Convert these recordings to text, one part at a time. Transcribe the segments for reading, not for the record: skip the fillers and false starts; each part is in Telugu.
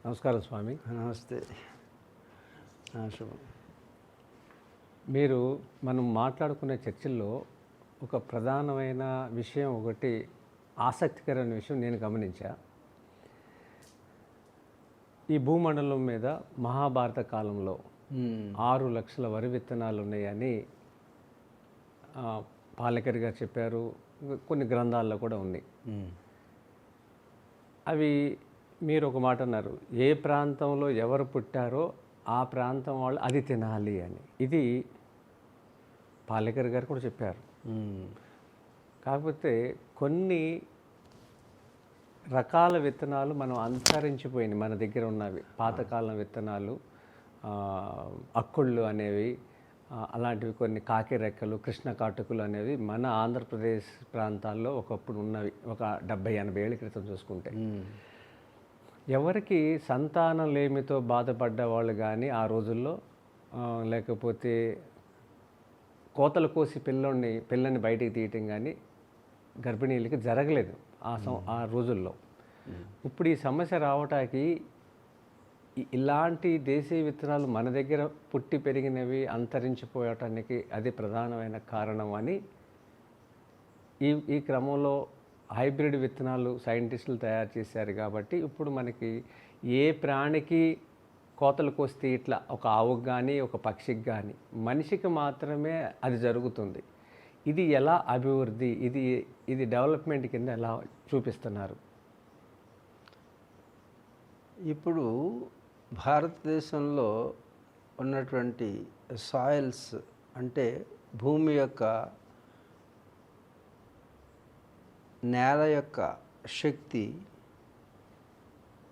నమస్కారం స్వామి. నమస్తే. శుభం. మనం మాట్లాడుకునే చర్చల్లో ఒక ప్రధానమైన విషయం, ఒకటి ఆసక్తికరమైన విషయం నేను గమనించా. ఈ భూమండలం మీద మహాభారత కాలంలో 6 లక్షల వరి విత్తనాలు ఉన్నాయని పాలేకర్ గారు చెప్పారు. కొన్ని గ్రంథాల్లో కూడా ఉన్నాయి. అవి మీరు ఒక మాట అన్నారు, ఏ ప్రాంతంలో ఎవరు పుట్టారో ఆ ప్రాంతం వాళ్ళు అది తినాలి అని. ఇది పాలేకర్ గారు కూడా చెప్పారు. కాకపోతే కొన్ని రకాల విత్తనాలు మనం అంతరించిపోయినాయి, మన దగ్గర ఉన్నవి పాతకాలం విత్తనాలు, అక్కుళ్ళు అనేవి, అలాంటివి కొన్ని కాకిరెక్కలు, కృష్ణ కాటుకులు అనేవి మన ఆంధ్రప్రదేశ్ ప్రాంతాల్లో ఒకప్పుడు ఉన్నవి. ఒక 70-80 ఏళ్ళ క్రితం చూసుకుంటే ఎవరికి సంతానం లేమితో బాధపడ్డ వాళ్ళు కానీ ఆ రోజుల్లో, లేకపోతే కోతలు కోసి పిల్లని బయటికి తీయటం కానీ గర్భిణీలకి జరగలేదు ఆ రోజుల్లో. ఇప్పుడు ఈ సమస్య రావటానికి ఇలాంటి దేశీయ విత్తనాలు మన దగ్గర పుట్టి పెరిగినవి అంతరించిపోవటానికి అది ప్రధానమైన కారణం అని ఈ క్రమంలో హైబ్రిడ్ విత్తనాలు సైంటిస్టులు తయారు చేశారు. కాబట్టి ఇప్పుడు మనకి ఏ ప్రాణికి కోతలు కోస్తే ఇట్లా ఒక ఆవుకు కానీ ఒక పక్షికి కానీ, మనిషికి మాత్రమే అది జరుగుతుంది. ఇది ఎలా అభివృద్ధి, ఇది డెవలప్మెంట్ కింద ఎలా చూపిస్తున్నారు? ఇప్పుడు భారతదేశంలో ఉన్నటువంటి సాయిల్స్ అంటే భూమి యొక్క, నేల యొక్క శక్తి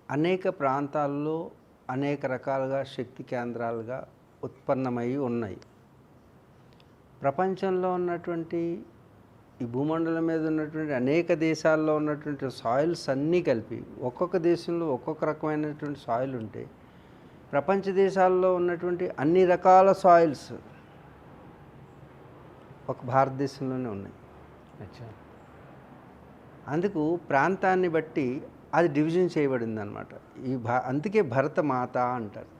అనేక ప్రాంతాల్లో అనేక రకాలుగా శక్తి కేంద్రాలుగా ఉత్పన్నమై ఉన్నాయి. ప్రపంచంలో ఉన్నటువంటి ఈ భూమండలం మీద ఉన్నటువంటి అనేక దేశాల్లో ఉన్నటువంటి సాయిల్స్ అన్నీ కలిపి ఒక్కొక్క దేశంలో ఒక్కొక్క రకమైనటువంటి సాయిల్ ఉంటే, ప్రపంచ దేశాల్లో ఉన్నటువంటి అన్ని రకాల సాయిల్స్ ఒక భారతదేశంలోనే ఉన్నాయి. అందుకు ప్రాంతాన్ని బట్టి అది డివిజన్ చేయబడింది అనమాట. అందుకే భరత మాత అంటారు.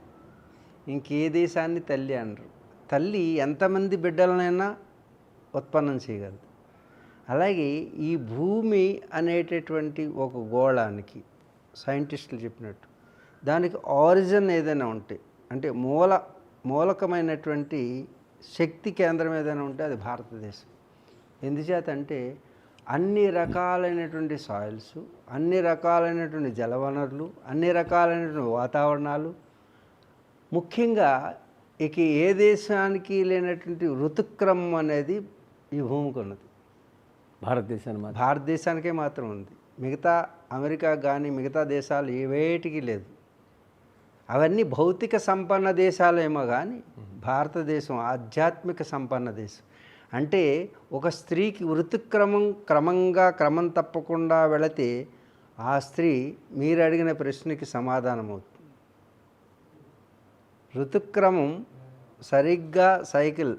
ఇంకే దేశాన్ని తల్లి అనరు. తల్లి ఎంతమంది బిడ్డలనైనా ఉత్పన్నం చేయగలదు. అలాగే ఈ భూమి అనేటటువంటి ఒక గోళానికి సైంటిస్టులు చెప్పినట్టు దానికి ఆరిజిన్ ఏదైనా ఉంటే, అంటే మూలకమైనటువంటి శక్తి కేంద్రం ఏదైనా ఉంటే అది భారతదేశం. ఎందుచేత అంటే అన్ని రకాలైనటువంటి సాయిల్స్, అన్ని రకాలైనటువంటి జలవనరులు, అన్ని రకాలైనటువంటి వాతావరణాలు, ముఖ్యంగా ఇక ఏ దేశానికి లేనటువంటి ఋతుక్రమం అనేది ఈ భూమికి ఉన్నది. భారతదేశానికే మాత్రం ఉంది. మిగతా అమెరికా కానీ మిగతా దేశాలు ఏవేటికి లేదు. అవన్నీ భౌతిక సంపన్న దేశాలేమో కానీ భారతదేశం ఆధ్యాత్మిక సంపన్న దేశం. అంటే ఒక స్త్రీకి క్రమం తప్పకుండా వెళితే ఆ స్త్రీ మీరు అడిగిన ప్రశ్నకి సమాధానం అవుతుంది. ఋతుక్రమం సరిగ్గా సైకిల్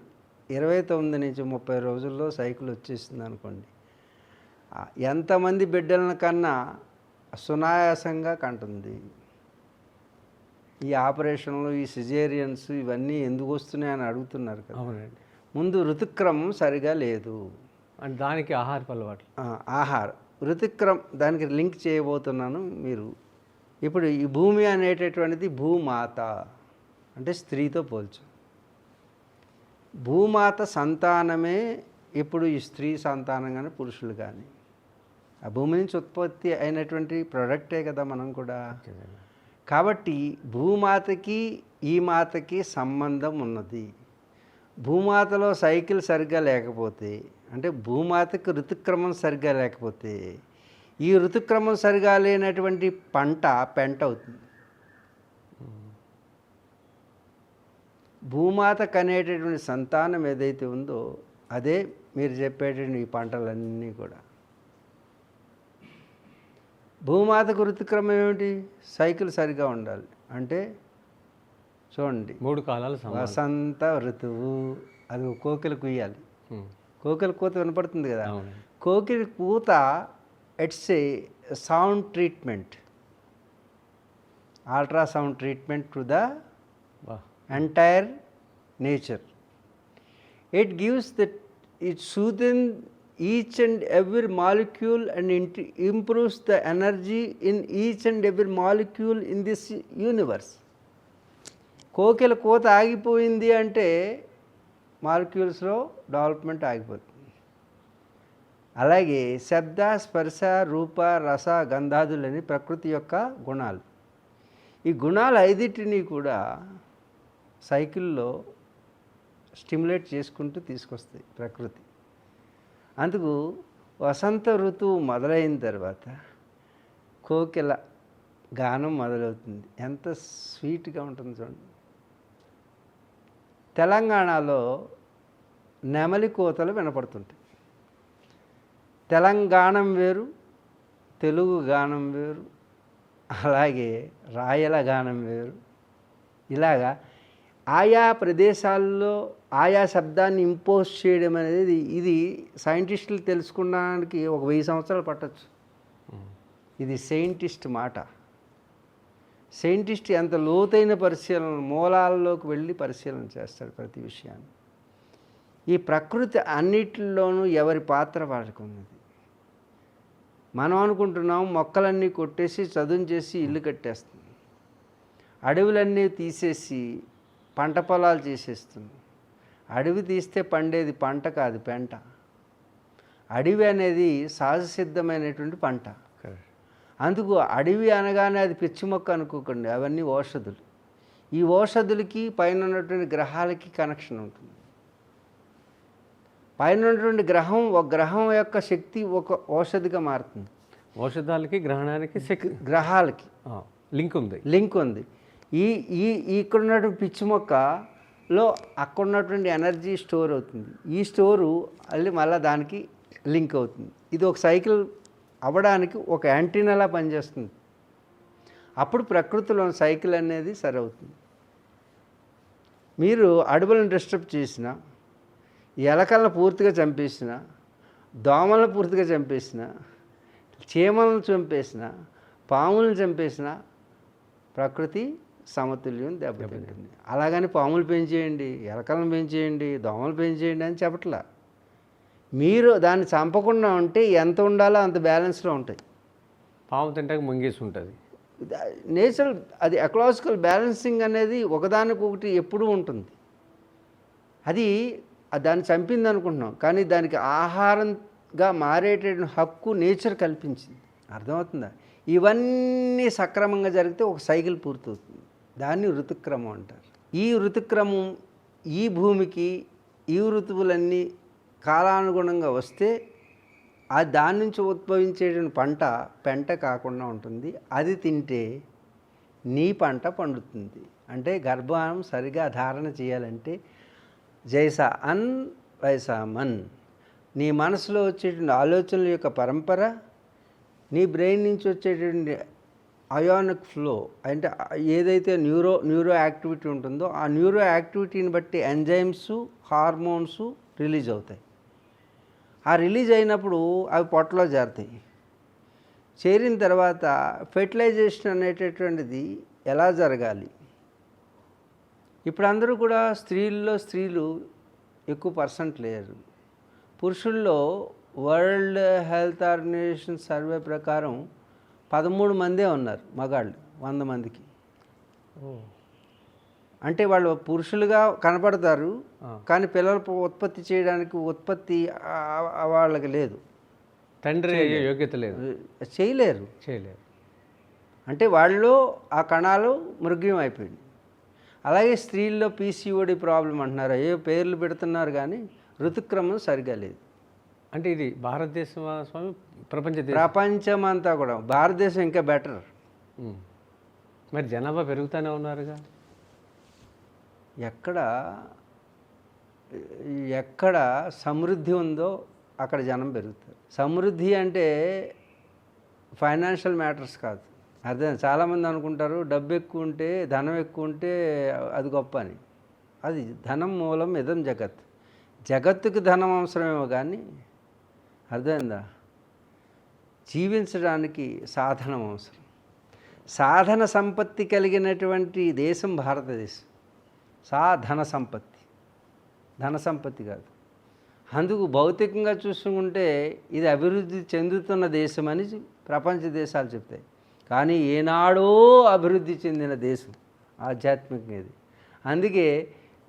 29 నుంచి 30 రోజుల్లో సైకిల్ వచ్చేసింది అనుకోండి, ఎంతమంది బిడ్డలను కన్నా సునాయాసంగా కంటుంది. ఈ ఆపరేషన్లు, ఈ సిజేరియన్స్ ఇవన్నీ ఎందుకు వస్తున్నాయని అడుగుతున్నారు కదా. అవునండి. ముందు ఋతుక్రమం సరిగా లేదు. అండ్ దానికి ఆహారపు అలవాట్లు, ఋతుక్రమం దానికి లింక్ చేయబోతున్నాను. మీరు ఇప్పుడు ఈ భూమి అనేటటువంటిది భూమాత అంటే స్త్రీతో పోల్చు. భూమాత సంతానమే ఇప్పుడు ఈ స్త్రీ సంతానం కానీ పురుషులు కానీ ఆ భూమి నుంచి ఉత్పత్తి అయినటువంటి ప్రోడక్టే కదా మనం కూడా. కాబట్టి భూమాతకి ఈ మాతకి సంబంధం ఉన్నది. భూమాతలో సైకిల్ సరిగ్గా లేకపోతే, అంటే భూమాతకి ఋతుక్రమం సరిగ్గా లేకపోతే, ఈ ఋతుక్రమం సరిగా లేనటువంటి పంట పెంట అవుతుంది. భూమాతకు అనేటటువంటి సంతానం ఏదైతే ఉందో అదే మీరు చెప్పేటువంటి ఈ పంటలన్నీ కూడా. భూమాతకు ఋతుక్రమం ఏమిటి? సైకిల్ సరిగా ఉండాలి. అంటే చూడండి, 3 కాలాలు, వసంత ఋతువు, అది కోకిల కుయ్యాలి. కోకిల కూత వినపడుతుంది కదా. కోకిల కూత it's a sound treatment. ultrasound treatment to the వా entire nature. It gives that it soothes each and every molecule and improves the energy in each and every molecule in this universe. కోకిల కోత ఆగిపోయింది అంటే మాలిక్యూల్స్లో డెవలప్మెంట్ ఆగిపోతుంది. అలాగే శబ్ద స్పర్శ రూప రస గంధాదులని ప్రకృతి యొక్క గుణాలు. ఈ గుణాలు ఐదింటిని కూడా సైకిల్లో స్టిమ్యులేట్ చేసుకుంటూ తీసుకొస్తాయి ప్రకృతి. అందుకు వసంత ఋతువు మొదలైన తర్వాత కోకిల గానం మొదలవుతుంది. ఎంత స్వీట్గా ఉంటుంది చూడండి. తెలంగాణలో నెమలి కోతలు వినపడుతుంటాయి. తెలంగాణం వేరు, తెలుగు గానం వేరు, అలాగే రాయల గానం వేరు. ఇలాగా ఆయా ప్రదేశాల్లో ఆయా శబ్దాన్ని ఇంపోజ్ చేయడం అనేది ఇది సైంటిస్టులు తెలుసుకోవడానికి 1000 సంవత్సరాలు పట్టచ్చు. ఇది సైంటిస్ట్ మాట. సైంటిస్ట్ ఎంత లోతైన పరిశీలన, మూలాల్లోకి వెళ్ళి పరిశీలన చేస్తాడు ప్రతి విషయాన్ని. ఈ ప్రకృతి అన్నిటిలోనూ ఎవరి పాత్ర వాళ్ళకు ఉన్నది. మనం అనుకుంటున్నాం మొక్కలన్నీ కొట్టేసి చదును చేసి ఇల్లు కట్టేస్తుంది, అడవులన్నీ తీసేసి పంట పొలాలు చేసేస్తుంది. అడవి తీస్తే పండేది పంట కాదు, పెంట. అడవి అనేది సహజసిద్ధమైనటువంటి పంట. అందుకు అడవి అనగానే అది పిచ్చి మొక్క అనుకోకండి, అవన్నీ ఔషధులు. ఈ ఔషధులకి పైన ఉన్నటువంటి గ్రహాలకి కనెక్షన్ ఉంటుంది. పైన ఉన్నటువంటి గ్రహం, ఒక గ్రహం యొక్క శక్తి ఒక ఔషధిగా మారుతుంది. ఔషధాలకి గ్రహణానికి గ్రహాలకి లింక్ ఉంది. ఈ ఈ ఇక్కడ ఉన్నటువంటి పిచ్చి మొక్కలో అక్కడ ఉన్నటువంటి ఎనర్జీ స్టోర్ అవుతుంది. ఈ స్టోరు మళ్ళీ దానికి లింక్ అవుతుంది. ఇది ఒక సైకిల్ అవ్వడానికి ఒక యాంటీనాలా పనిచేస్తుంది. అప్పుడు ప్రకృతిలో సైకిల్ అనేది సరవుతుంది. మీరు అడవులను డిస్టర్బ్ చేసిన, ఎలకలను పూర్తిగా చంపేసిన, దోమలను పూర్తిగా చంపేసిన, చీమలను చంపేసిన, పాములను చంపేసిన ప్రకృతి సమతుల్యం దెబ్బతింటుంది. అలాగని పాములు పెంచేయండి, ఎలకలను పెంచేయండి, దోమలు పెంచేయండి అని చెప్పట్లా. మీరు దాన్ని చంపకుండా ఉంటే ఎంత ఉండాలో అంత బ్యాలెన్స్లో ఉంటాయి. పాము తింటాక ముంగేసి ఉంటుంది. నేచురల్, అది ఎకలాజికల్ బ్యాలెన్సింగ్ అనేది ఒకదానికొకటి ఎప్పుడూ ఉంటుంది. అది దాన్ని చంపింది అనుకుంటున్నాం, కానీ దానికి ఆహారంగా మారేటటువంటి హక్కు నేచర్ కల్పించింది. అర్థమవుతుందా? ఇవన్నీ సక్రమంగా జరిగితే ఒక సైకిల్ పూర్తవుతుంది. దాన్ని ఋతుక్రమం అంటారు. ఈ ఋతుక్రమం ఈ భూమికి ఈ ఋతువులన్నీ కాలానుగుణంగా వస్తే దాని నుంచి ఉద్భవించేటువంటి పంట పెంట కాకుండా ఉంటుంది. అది తింటే నీ పంట పండుతుంది. అంటే గర్భానం సరిగా ధారణ చేయాలంటే జైసా అన్ వైసా మన్. నీ మనసులో వచ్చేటువంటి ఆలోచనల యొక్క పరంపర, నీ బ్రెయిన్ నుంచి వచ్చేటువంటి అయానిక్ ఫ్లో, అంటే ఏదైతే న్యూరో యాక్టివిటీ ఉంటుందో ఆ న్యూరో యాక్టివిటీని బట్టి ఎంజైమ్స్, హార్మోన్స్ రిలీజ్ అవుతాయి. ఆ రిలీజ్ అయినప్పుడు అవి పొట్టలో చేరుతాయి. చేరిన తర్వాత ఫెర్టిలైజేషన్ అనేటటువంటిది ఎలా జరగాలి? ఇప్పుడు అందరూ కూడా స్త్రీలు ఎక్కువ పర్సెంట్ లేరు. పురుషుల్లో వరల్డ్ హెల్త్ ఆర్గనైజేషన్ సర్వే ప్రకారం 13 మందే ఉన్నారు మగాళ్ళు 100 మందికి. అంటే వాళ్ళు పురుషులుగా కనపడతారు, కానీ పిల్లలు ఉత్పత్తి చేయడానికి వాళ్ళకి లేదు, తండ్రి యోగ్యత లేదు, చేయలేరు. అంటే వాళ్ళు ఆ కణాలు మృగ్యం అయిపోయింది. అలాగే స్త్రీల్లో పీసీఓడి ప్రాబ్లం అంటున్నారు, ఏ పేర్లు పెడుతున్నారు, కానీ ఋతుక్రమం సరిగా లేదు. అంటే ఇది భారతదేశం స్వామి, ప్రపంచమంతా కూడా, భారతదేశం ఇంకా బెటర్. మరి జనాభా పెరుగుతూనే ఉన్నారుగా. ఎక్కడ సమృద్ధి ఉందో అక్కడ జనం పెరుగుతారు. సమృద్ధి అంటే ఫైనాన్షియల్ మ్యాటర్స్ కాదు. అర్థం. చాలామంది అనుకుంటారు డబ్బు ఎక్కువ ఉంటే, ధనం ఎక్కువ ఉంటే అది గొప్ప అని. అది ధనం మూలం ఇదం జగత్. జగత్తుకు ధనం అవసరమేమో కానీ, అర్థమైందా, జీవించడానికి సాధనం అవసరం. సాధన సంపత్తి కలిగినటువంటి దేశం భారతదేశం. సాధన సంపత్తి, ధన సంపత్తి కాదు. అందుకు భౌతికంగా చూసుకుంటే ఇది అభివృద్ధి చెందుతున్న దేశం అని ప్రపంచ దేశాలు చెప్తాయి. కానీ ఏనాడో అభివృద్ధి చెందిన దేశం ఆధ్యాత్మికంగా ఇది. అందుకే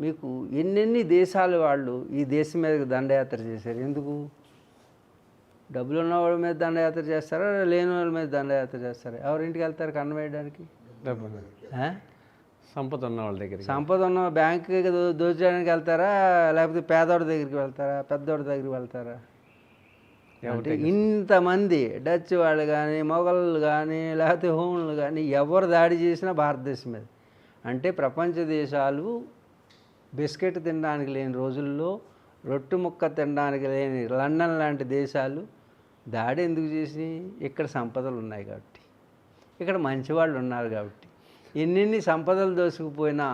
మీకు ఎన్నెన్ని దేశాల వాళ్ళు ఈ దేశం మీద దండయాత్ర చేశారు. ఎందుకు? డబ్బులు ఉన్న వాళ్ళ మీద దండయాత్ర చేస్తారా, లేని వాళ్ళ మీద దండయాత్ర చేస్తారా? ఎవరింటికి వెళ్తారు కన్ను వేయడానికి? సంపద ఉన్న వాళ్ళ దగ్గరికి. సంపద ఉన్న బ్యాంకుకి దోచడానికి వెళ్తారా, లేకపోతే పేదోడి దగ్గరికి వెళ్తారా, పెద్దోడి దగ్గరికి వెళ్తారా? అంటే ఇంతమంది డచ్ వాళ్ళు కానీ, మొఘలు కానీ, లేకపోతే హోములు కానీ ఎవరు దాడి చేసినా భారతదేశం మీద. అంటే ప్రపంచ దేశాలు బిస్కెట్ తినడానికి లేని రోజుల్లో, రొట్టె ముక్క తినడానికి లేని లండన్ లాంటి దేశాలు దాడి ఎందుకు చేసి? ఇక్కడ సంపదలు ఉన్నాయి కాబట్టి, ఇక్కడ మంచివాళ్ళు ఉన్నారు కాబట్టి. ఎన్నెన్ని సంపదలు దోచుకుపోయినా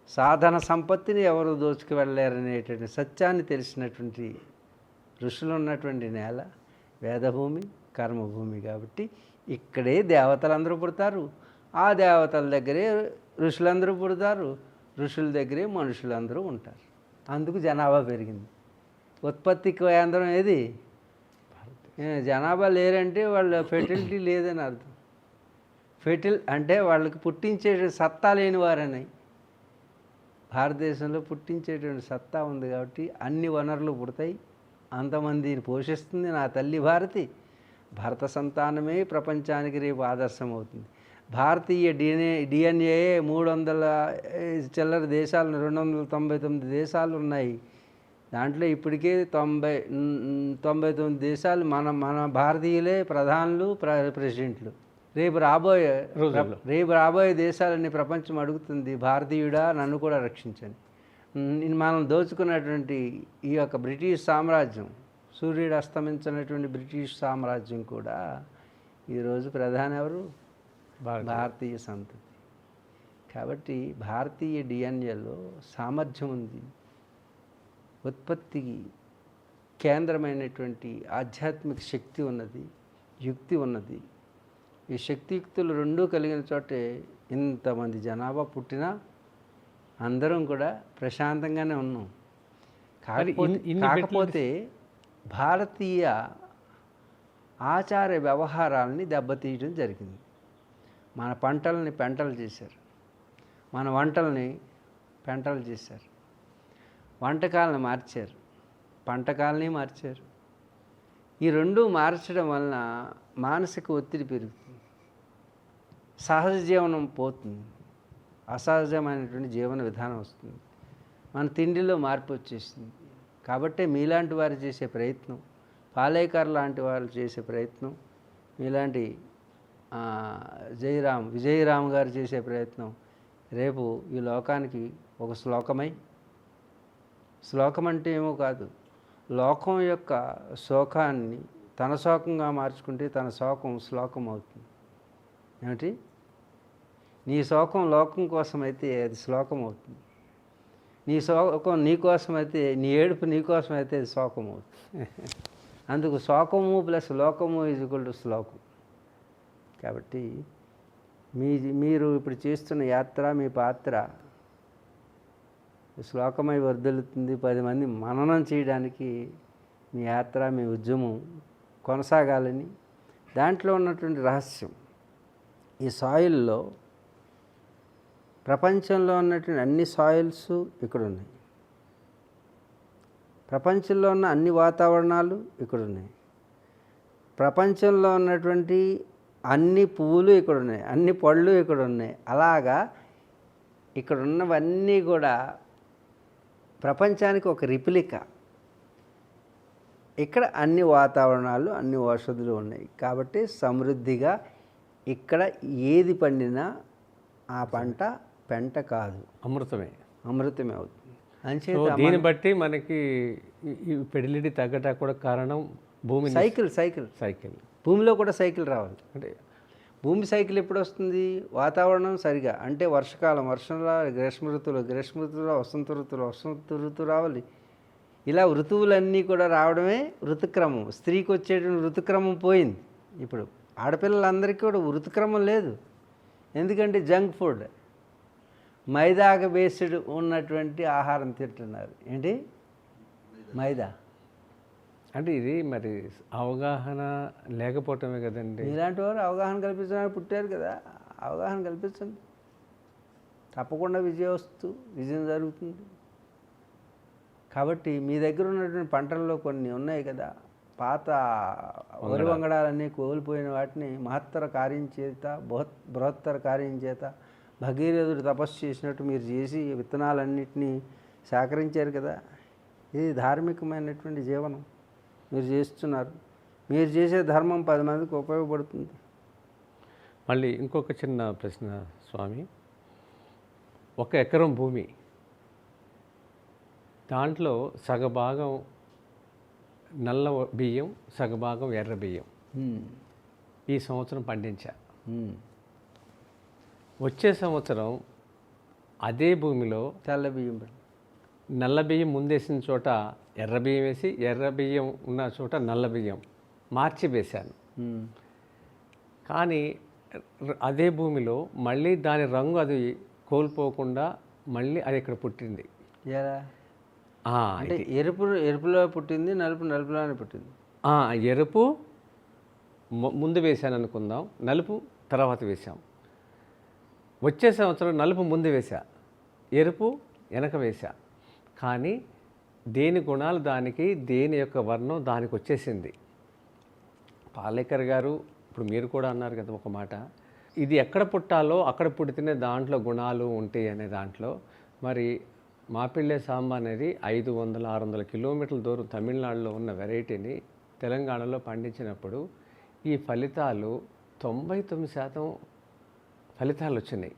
సాధన సంపత్తిని ఎవరు దోచుకు వెళ్ళలేరనేటువంటి సత్యాన్ని తెలిసినటువంటి ఋషులు ఉన్నటువంటి నేల వేదభూమి, కర్మభూమి. కాబట్టి ఇక్కడే దేవతలందరూ పుడతారు, ఆ దేవతల దగ్గరే ఋషులందరూ పుడతారు, ఋషుల దగ్గరే మనుషులందరూ ఉంటారు. అందుకు జనాభా పెరిగింది. ఉత్పత్తి కేంద్రం ఏది? జనాభా లేరంటే వాళ్ళ ఫెర్టిలిటీ లేదని అర్థం. అంటే వాళ్ళకి పుట్టించే సత్తా లేని వారని. భారతదేశంలో పుట్టించేటువంటి సత్తా ఉంది కాబట్టి అన్ని వనరులు పుడతాయి, అంతమందిని పోషిస్తుంది నా తల్లి భారతి. భరత సంతానమే ప్రపంచానికి రేపు ఆదర్శం అవుతుంది. భారతీయ డిఎన్ఏ 300 చిల్లర దేశాలు, 299 దేశాలు ఉన్నాయి. దాంట్లో ఇప్పటికే 99 దేశాలు మన భారతీయులే ప్రధానులు, ప్రెసిడెంట్లు. రేపు రాబోయే దేశాలన్నీ ప్రపంచం అడుగుతుంది, భారతీయుడా నన్ను కూడా రక్షించండి. మనం దోచుకున్నటువంటి ఈ యొక్క బ్రిటిష్ సామ్రాజ్యం, సూర్యుడు అస్తమించినటువంటి బ్రిటిష్ సామ్రాజ్యం కూడా ఈరోజు ప్రధాని ఎవరు? భారతీయ సంతతి. కాబట్టి భారతీయ డిఎన్ఏలో సామర్థ్యం ఉంది, ఉత్పత్తికి కేంద్రమైనటువంటి ఆధ్యాత్మిక శక్తి ఉన్నది, యుక్తి ఉన్నది. ఈ శక్తియుక్తులు రెండూ కలిగిన చోటే ఇంతమంది జనాభా పుట్టినా అందరం కూడా ప్రశాంతంగానే ఉన్నాం. కాకపోతే భారతీయ ఆచార వ్యవహారాలని దెబ్బతీయడం జరిగింది. మన పంటల్ని పెంటలు చేశారు, మన వంటల్ని పెంటలు చేశారు, వంటకాలను మార్చారు, పంటకాలని మార్చారు. ఈ రెండు మార్చడం వలన మానసిక ఒత్తిడి పెరుగుతుంది, సహజ జీవనం పోతుంది, అసహజమైనటువంటి జీవన విధానం వస్తుంది, మన తిండిలో మార్పు వచ్చేస్తుంది. కాబట్టి మీలాంటి వారు చేసే ప్రయత్నం, పాలేకర్ లాంటి వారు చేసే ప్రయత్నం, మీలాంటి విజయరామ్ గారు చేసే ప్రయత్నం రేపు ఈ లోకానికి ఒక శ్లోకం అంటే ఏమో కాదు, లోకం యొక్క శోకాన్ని తన శోకంగా మార్చుకుంటే తన శోకం శ్లోకం అవుతుంది. ఏమిటి? నీ శోకం లోకం కోసమైతే అది శ్లోకం అవుతుంది, నీ శోకం నీ కోసమైతే, నీ ఏడుపు నీ కోసమైతే అది శోకం అవుతుంది. అందుకు శోకము ప్లస్ లోకము = శ్లోకం. కాబట్టి మీరు ఇప్పుడు చేస్తున్న యాత్ర, మీ పాత్ర శ్లోకమై వర్ధిల్లుతుంది. 10 మంది మననం చేయడానికి మీ యాత్ర, మీ ఉద్యమం కొనసాగాలని. దాంట్లో ఉన్నటువంటి రహస్యం, ఈ సాయిల్లో ప్రపంచంలో ఉన్నటువంటి అన్ని సాయిల్స్ ఇక్కడ ఉన్నాయి, ప్రపంచంలో ఉన్న అన్ని వాతావరణాలు ఇక్కడ ఉన్నాయి, ప్రపంచంలో ఉన్నటువంటి అన్ని పువ్వులు ఇక్కడ ఉన్నాయి, అన్ని పళ్ళు ఇక్కడ ఉన్నాయి. అలాగా ఇక్కడ ఉన్నవన్నీ కూడా ప్రపంచానికి ఒక రిప్లికా. ఇక్కడ అన్ని వాతావరణాలు, అన్ని ఔషధులు ఉన్నాయి. కాబట్టి సమృద్ధిగా ఇక్కడ ఏది పండినా ఆ పంట పెంట కాదు, అమృతమే అవుతుంది. అంచేత దీన్ని బట్టి మనకి ఈ ఫెర్టిలిటీ తగ్గటం కూడా కారణం భూమి సైకిల్. భూమిలో కూడా సైకిల్ రావాలి. అంటే భూమి సైకిల్ ఎప్పుడు వస్తుంది? వాతావరణం సరిగా, అంటే వర్షాకాలం వర్షంలో, గ్రీష్మ ఋతువులో, వసంత ఋతువు రావాలి. ఇలా ఋతువులన్నీ కూడా రావడమే ఋతుక్రమం. స్త్రీకి వచ్చేటువంటి ఋతుక్రమం పోయింది. ఇప్పుడు ఆడపిల్లలందరికీ కూడా ఋతుక్రమం లేదు. ఎందుకంటే జంక్ ఫుడ్, మైదాకు బేస్డ్ ఉన్నటువంటి ఆహారం తింటున్నారు. ఏంటి? మైదా. అంటే ఇది మరి అవగాహన లేకపోవటమే కదండి. ఇలాంటి వారు అవగాహన కల్పించడానికి పుట్టారు కదా, అవగాహన కల్పించండి. తప్పకుండా విజయం జరుగుతుంది. కాబట్టి మీ దగ్గర ఉన్నటువంటి పంటల్లో కొన్ని ఉన్నాయి కదా, పాత వరి వంగడాలన్నీ కోల్పోయిన వాటిని మహత్తర కార్యం చేత, బృహత్తర కార్యం చేత భగీరథుడు తపస్సు చేసినట్టు మీరు చేసి విత్తనాలన్నింటినీ సేకరించారు కదా. ఇది ధార్మికమైనటువంటి జీవనం మీరు చేస్తున్నారు. మీరు చేసే ధర్మం 10 మందికి ఉపయోగపడుతుంది. మళ్ళీ ఇంకొక చిన్న ప్రశ్న స్వామి. 1 ఎకరం భూమి, దాంట్లో సగభాగం నల్ల బియ్యం, సగభాగం ఎర్ర బియ్యం ఈ సంవత్సరం పండించా. వచ్చే సంవత్సరం అదే భూమిలో తెల్ల బియ్యం, నల్ల బియ్యం ముందేసిన చోట ఎర్ర బియ్యం వేసి, ఎర్ర బియ్యం ఉన్న చోట నల్ల బియ్యం మార్చి వేశాను. కానీ అదే భూమిలో మళ్ళీ దాని రంగు అది కోల్పోకుండా మళ్ళీ అది ఇక్కడ పుట్టింది. అంటే ఎరుపులో పుట్టింది, నలుపులోనే పుట్టింది. ఎరుపు ముందు వేశాను అనుకుందాం, నలుపు తర్వాత వేసాం. వచ్చే సంవత్సరం నలుపు ముందు వేసా, ఎరుపు వెనక వేసా. కానీ దేని గుణాలు దానికి, దేని యొక్క వర్ణం దానికి వచ్చేసింది. పాలేకర్ గారు ఇప్పుడు మీరు కూడా అన్నారు కదా ఒక మాట, ఇది ఎక్కడ పుట్టాలో అక్కడ పుట్టితేనే దాంట్లో గుణాలు ఉంటాయి అనే దాంట్లో. మరి మాపిళ్ళే సాంబ అనేది 500-600 కిలోమీటర్ల దూరం తమిళనాడులో ఉన్న వెరైటీని తెలంగాణలో పండించినప్పుడు ఈ ఫలితాలు 99% ఫలితాలు వచ్చినాయి.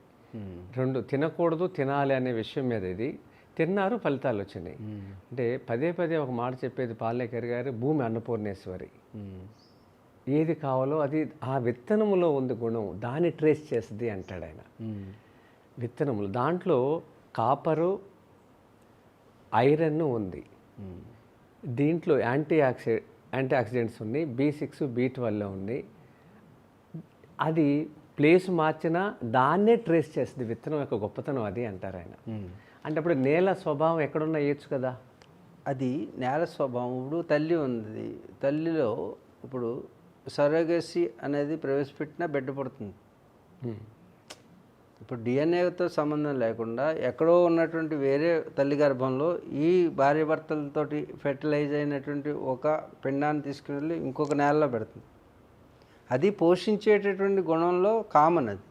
2 తినకూడదు తినాలి అనే విషయం మీద ఇది తిన్నారు, ఫలితాలు వచ్చినాయి. అంటే పదే ఒక మాట చెప్పేది పాలేకర్ గారు, భూమి అన్నపూర్ణేశ్వరి. ఏది కావాలో అది ఆ విత్తనములో ఉంది గుణం, దాన్ని ట్రేస్ చేస్తుంది అంటాడు ఆయన. విత్తనములు దాంట్లో కాపరు, ఐరన్ ఉంది, దీంట్లో యాంటీ ఆక్సిడెంట్స్ ఉన్నాయి, B6 B12 ఉన్నాయి. అది ప్లేస్ మార్చినా దాన్నే ట్రేస్ చేస్తుంది. విత్తనం యొక్క గొప్పతనం అది అంటారు ఆయన. అంటే అప్పుడు నేల స్వభావం ఎక్కడున్నా వేయచ్చు కదా. అది నేల స్వభావం. ఇప్పుడు తల్లి ఉంది, తల్లిలో ఇప్పుడు సరోగసీ అనేది ప్రవేశపెట్టినా బిడ్డ పడుతుంది. ఇప్పుడు డిఎన్ఏతో సంబంధం లేకుండా ఎక్కడో ఉన్నటువంటి వేరే తల్లి గర్భంలో ఈ భార్యాభర్తలతోటి ఫెర్టిలైజ్ అయినటువంటి ఒక పిండాన్ని తీసుకుని వెళ్ళి ఇంకొక నేలలో పెడుతుంది. అది పోషించేటటువంటి గుణంలో కామన్. అది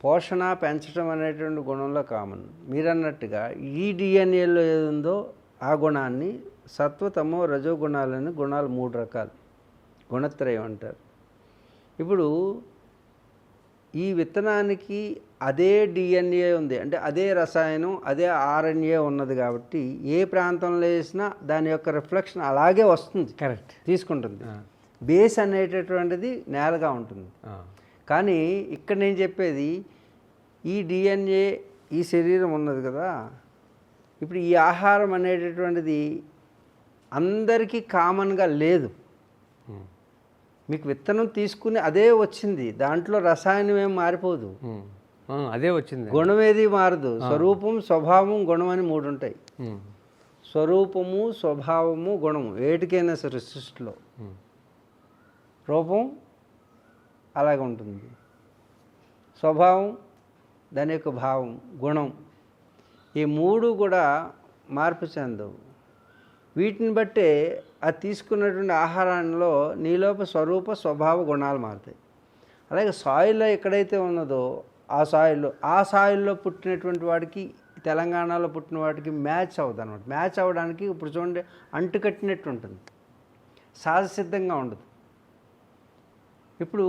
పోషణ పెంచడం అనేటువంటి గుణంలో కామన్. మీరన్నట్టుగా ఈ డిఎన్ఏలో ఏది ఉందో ఆ గుణాన్ని సత్వతమో రజో గుణాలని, గుణాలు 3 రకాలు, గుణత్రయం అంటారు. ఇప్పుడు ఈ విత్తనానికి అదే డిఎన్ఏ ఉంది, అంటే అదే రసాయనం, అదే ఆర్ఎన్ఏ ఉన్నది కాబట్టి ఏ ప్రాంతంలో వేసినా దాని యొక్క రిఫ్లెక్షన్ అలాగే వస్తుంది, కరెక్ట్ తీసుకుంటుంది. బేస్ అనేటటువంటిది నేలగా ఉంటుంది. కానీ ఇక్కడ నేను చెప్పేది ఈ డిఎన్ఏ, ఈ శరీరం ఉన్నది కదా, ఇప్పుడు ఈ ఆహారం అనేటటువంటిది అందరికీ కామన్గా లేదు. మీకు విత్తనం తీసుకుని అదే వచ్చింది, దాంట్లో రసాయనం ఏం మారిపోదు, అదే వచ్చింది, గుణం ఏది మారదు. స్వరూపం, స్వభావం, గుణం అని 3 ఉంటాయి. స్వరూపము, స్వభావము, గుణము వేటికైనా సరే సృష్టిలో. రూపం అలాగే ఉంటుంది, స్వభావం దాని యొక్క భావం, గుణం, ఈ 3 కూడా మార్పు చెందవు. వీటిని బట్టే అది తీసుకున్నటువంటి ఆహారంలో నీలోప స్వరూప స్వభావ గుణాలు మారుతాయి. అలాగే సాయిల్లో ఎక్కడైతే ఉన్నదో ఆ సాయిల్లో పుట్టినటువంటి వాడికి, తెలంగాణలో పుట్టిన వాడికి మ్యాచ్ అవుతుంది అనమాట. మ్యాచ్ అవ్వడానికి ఇప్పుడు చూడండి అంటుకట్టినట్టు ఉంటుంది, సహజసిద్ధంగా ఉండదు. ఇప్పుడు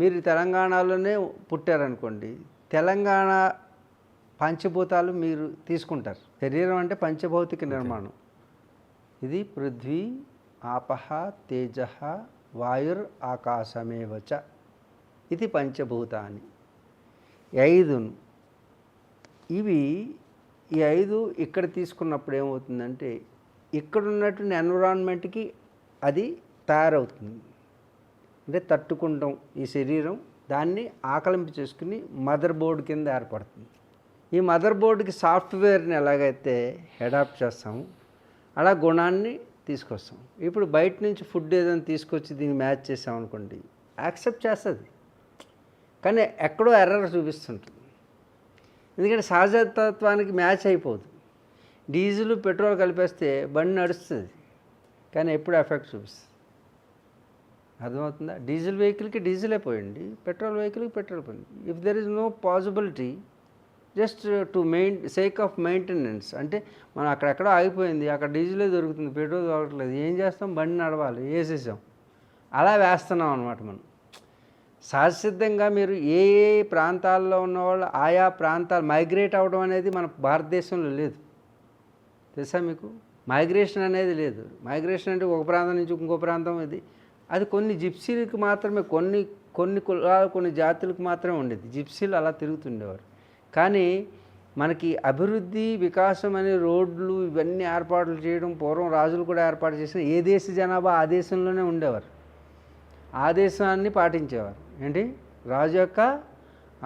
మీరు తెలంగాణలోనే పుట్టారనుకోండి, తెలంగాణ పంచభూతాలు మీరు తీసుకుంటారు. శరీరం అంటే పంచభౌతిక నిర్మాణం. ఇది పృథ్వీ, ఆపహ, తేజ, వాయుర్, ఆకాశమేవచ, ఇది పంచభూతాన్ని. 5 ఇవి. ఈ 5 ఇక్కడ తీసుకున్నప్పుడు ఏమవుతుందంటే ఇక్కడ ఉన్నటువంటి ఎన్విరాన్మెంట్కి అది తయారవుతుంది, అంటే తట్టుకుంటాం. ఈ శరీరం దాన్ని ఆకలింపు చేసుకుని మదర్ బోర్డు కింద ఏర్పడుతుంది. ఈ మదర్ బోర్డుకి సాఫ్ట్వేర్ని ఎలాగైతే అడాప్ట్ చేస్తాము అలా గుణాన్ని తీసుకొస్తాం. ఇప్పుడు బయట నుంచి ఫుడ్ ఏదైనా తీసుకొచ్చి దీన్ని మ్యాచ్ చేసామనుకోండి, యాక్సెప్ట్ చేస్తుంది, కానీ ఎక్కడో ఎర్రర్ చూపిస్తుంటుంది. ఎందుకంటే సహజతత్వానికి మ్యాచ్ అయిపోదు. డీజిల్ పెట్రోల్ కలిపేస్తే బండి నడుస్తుంది, కానీ ఎప్పుడు ఎఫెక్ట్ చూపిస్తుంది. అర్థమవుతుందా? డీజిల్ వెహికల్కి డీజిలే పోయింది, పెట్రోల్ వెహికల్కి పెట్రోల్ పోయింది. If there is no possibility just to sake of maintenance, అంటే మనం అక్కడెక్కడో ఆగిపోయింది, అక్కడ డీజిలే దొరుకుతుంది, పెట్రోల్ దొరకట్లేదు, ఏం చేస్తాం? బండి నడవాలి, వేసేసాం, అలా వేస్తున్నాం అనమాట. మనం సహజసిద్ధంగా మీరు ఏ ఏ ప్రాంతాల్లో ఉన్నవాళ్ళు ఆయా ప్రాంతాలు మైగ్రేట్ అవ్వడం అనేది మన భారతదేశంలో లేదు, తెలుసా మీకు? మైగ్రేషన్ అనేది లేదు. మైగ్రేషన్ అంటే ఒక ప్రాంతం నుంచి ఇంకో ప్రాంతం, అది కొన్ని జిప్సీలకు మాత్రమే, కొన్ని కులాలు కొన్ని జాతులకు మాత్రమే ఉండేది. జిప్సీలు అలా తిరుగుతుండేవారు. కానీ మనకి అభివృద్ధి వికాసం అనే రోడ్లు ఇవన్నీ ఏర్పాట్లు చేయడం పూర్వం రాజులు కూడా ఏర్పాటు చేసిన ఏ దేశ జనాభా ఆ దేశంలోనే ఉండేవారు, ఆ దేశాన్ని పాటించేవారు. ఏంటి? రాజు యొక్క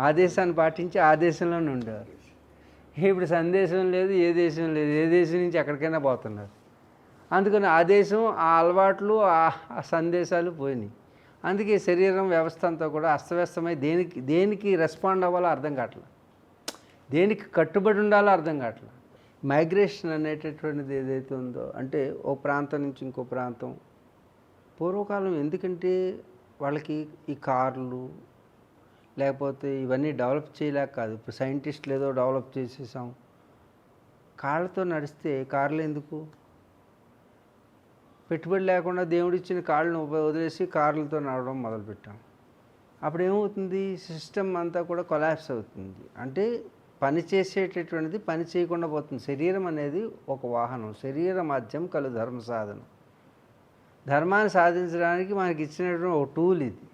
ఆదేశాన్ని పాటించి ఆ దేశంలోనే ఉండేవారు. ఇప్పుడు సందేశం లేదు, ఏ దేశం లేదు, ఏ దేశం నుంచి ఎక్కడికైనా పోతున్నారు. అందుకని ఆ దేశం, ఆ అలవాట్లు, ఆ సందేశాలు పోయినాయి. అందుకే శరీరం వ్యవస్థ అంతా కూడా అస్తవ్యస్తమై దేనికి రెస్పాండ్ అవ్వాలో అర్థం కావట్లేదు, దేనికి కట్టుబడి ఉండాలో అర్థం కావట్లేదు. మైగ్రేషన్ అనేటటువంటిది ఏదైతే ఉందో, అంటే ఓ ప్రాంతం నుంచి ఇంకో ప్రాంతం, పూర్వకాలం ఎందుకంటే వాళ్ళకి ఈ కార్లు లేకపోతే ఇవన్నీ డెవలప్ చేయలేక కాదు. ఇప్పుడు సైంటిస్టులు ఏదో డెవలప్ చేసేసాం, కాళ్ళతో నడిస్తే కార్లు ఎందుకు? పెట్టుబడి లేకుండా దేవుడిచ్చిన కాళ్ళను వదిలేసి కార్లతో నడవడం మొదలుపెట్టాం. అప్పుడు ఏమవుతుంది? సిస్టమ్ అంతా కూడా కొలాప్స్ అవుతుంది. అంటే పని చేసేటటువంటిది పని చేయకుండా పోతుంది. శరీరం అనేది ఒక వాహనం, శరీర మాధ్యం కలు ధర్మ సాధనం. ధర్మాన్ని సాధించడానికి మనకి ఇచ్చినటువంటి ఒక టూల్ ఇది.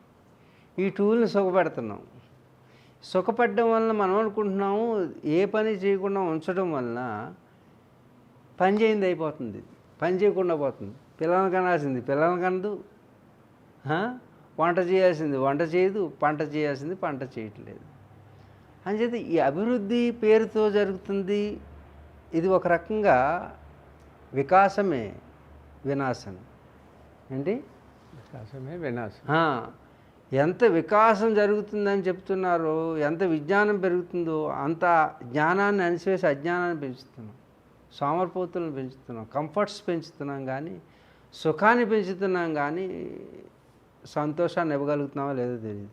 ఈ టూల్ని సుఖపెడుతున్నాం. సుఖపడడం వలన మనం అనుకుంటున్నాము ఏ పని చేయకుండా ఉంచడం వలన పని చేయింది అయిపోతుంది, పని చేయకుండా పోతుంది. పిల్లల్ని కనాల్సింది పిల్లల్ని కనదు, వంట చేయాల్సింది వంట చేయదు, పంట చేయాల్సింది పంట చేయట్లేదు. అంచేత ఈ అభివృద్ధి పేరుతో జరుగుతుంది. ఇది ఒక రకంగా వికాసమే వినాశం. ఏంటి? వికాసమే వినాశం. ఎంత వికాసం జరుగుతుందని చెప్తున్నారో, ఎంత విజ్ఞానం పెరుగుతుందో అంత జ్ఞానాన్ని అణిసివేసి అజ్ఞానాన్ని పెంచుతున్నాం, సోమరిపోతులను పెంచుతున్నాం, కంఫర్ట్స్ పెంచుతున్నాం, కానీ సుఖాన్ని పెంచుతున్నాం, కానీ సంతోషాన్ని ఇవ్వగలుగుతున్నామో లేదో తెలియదు.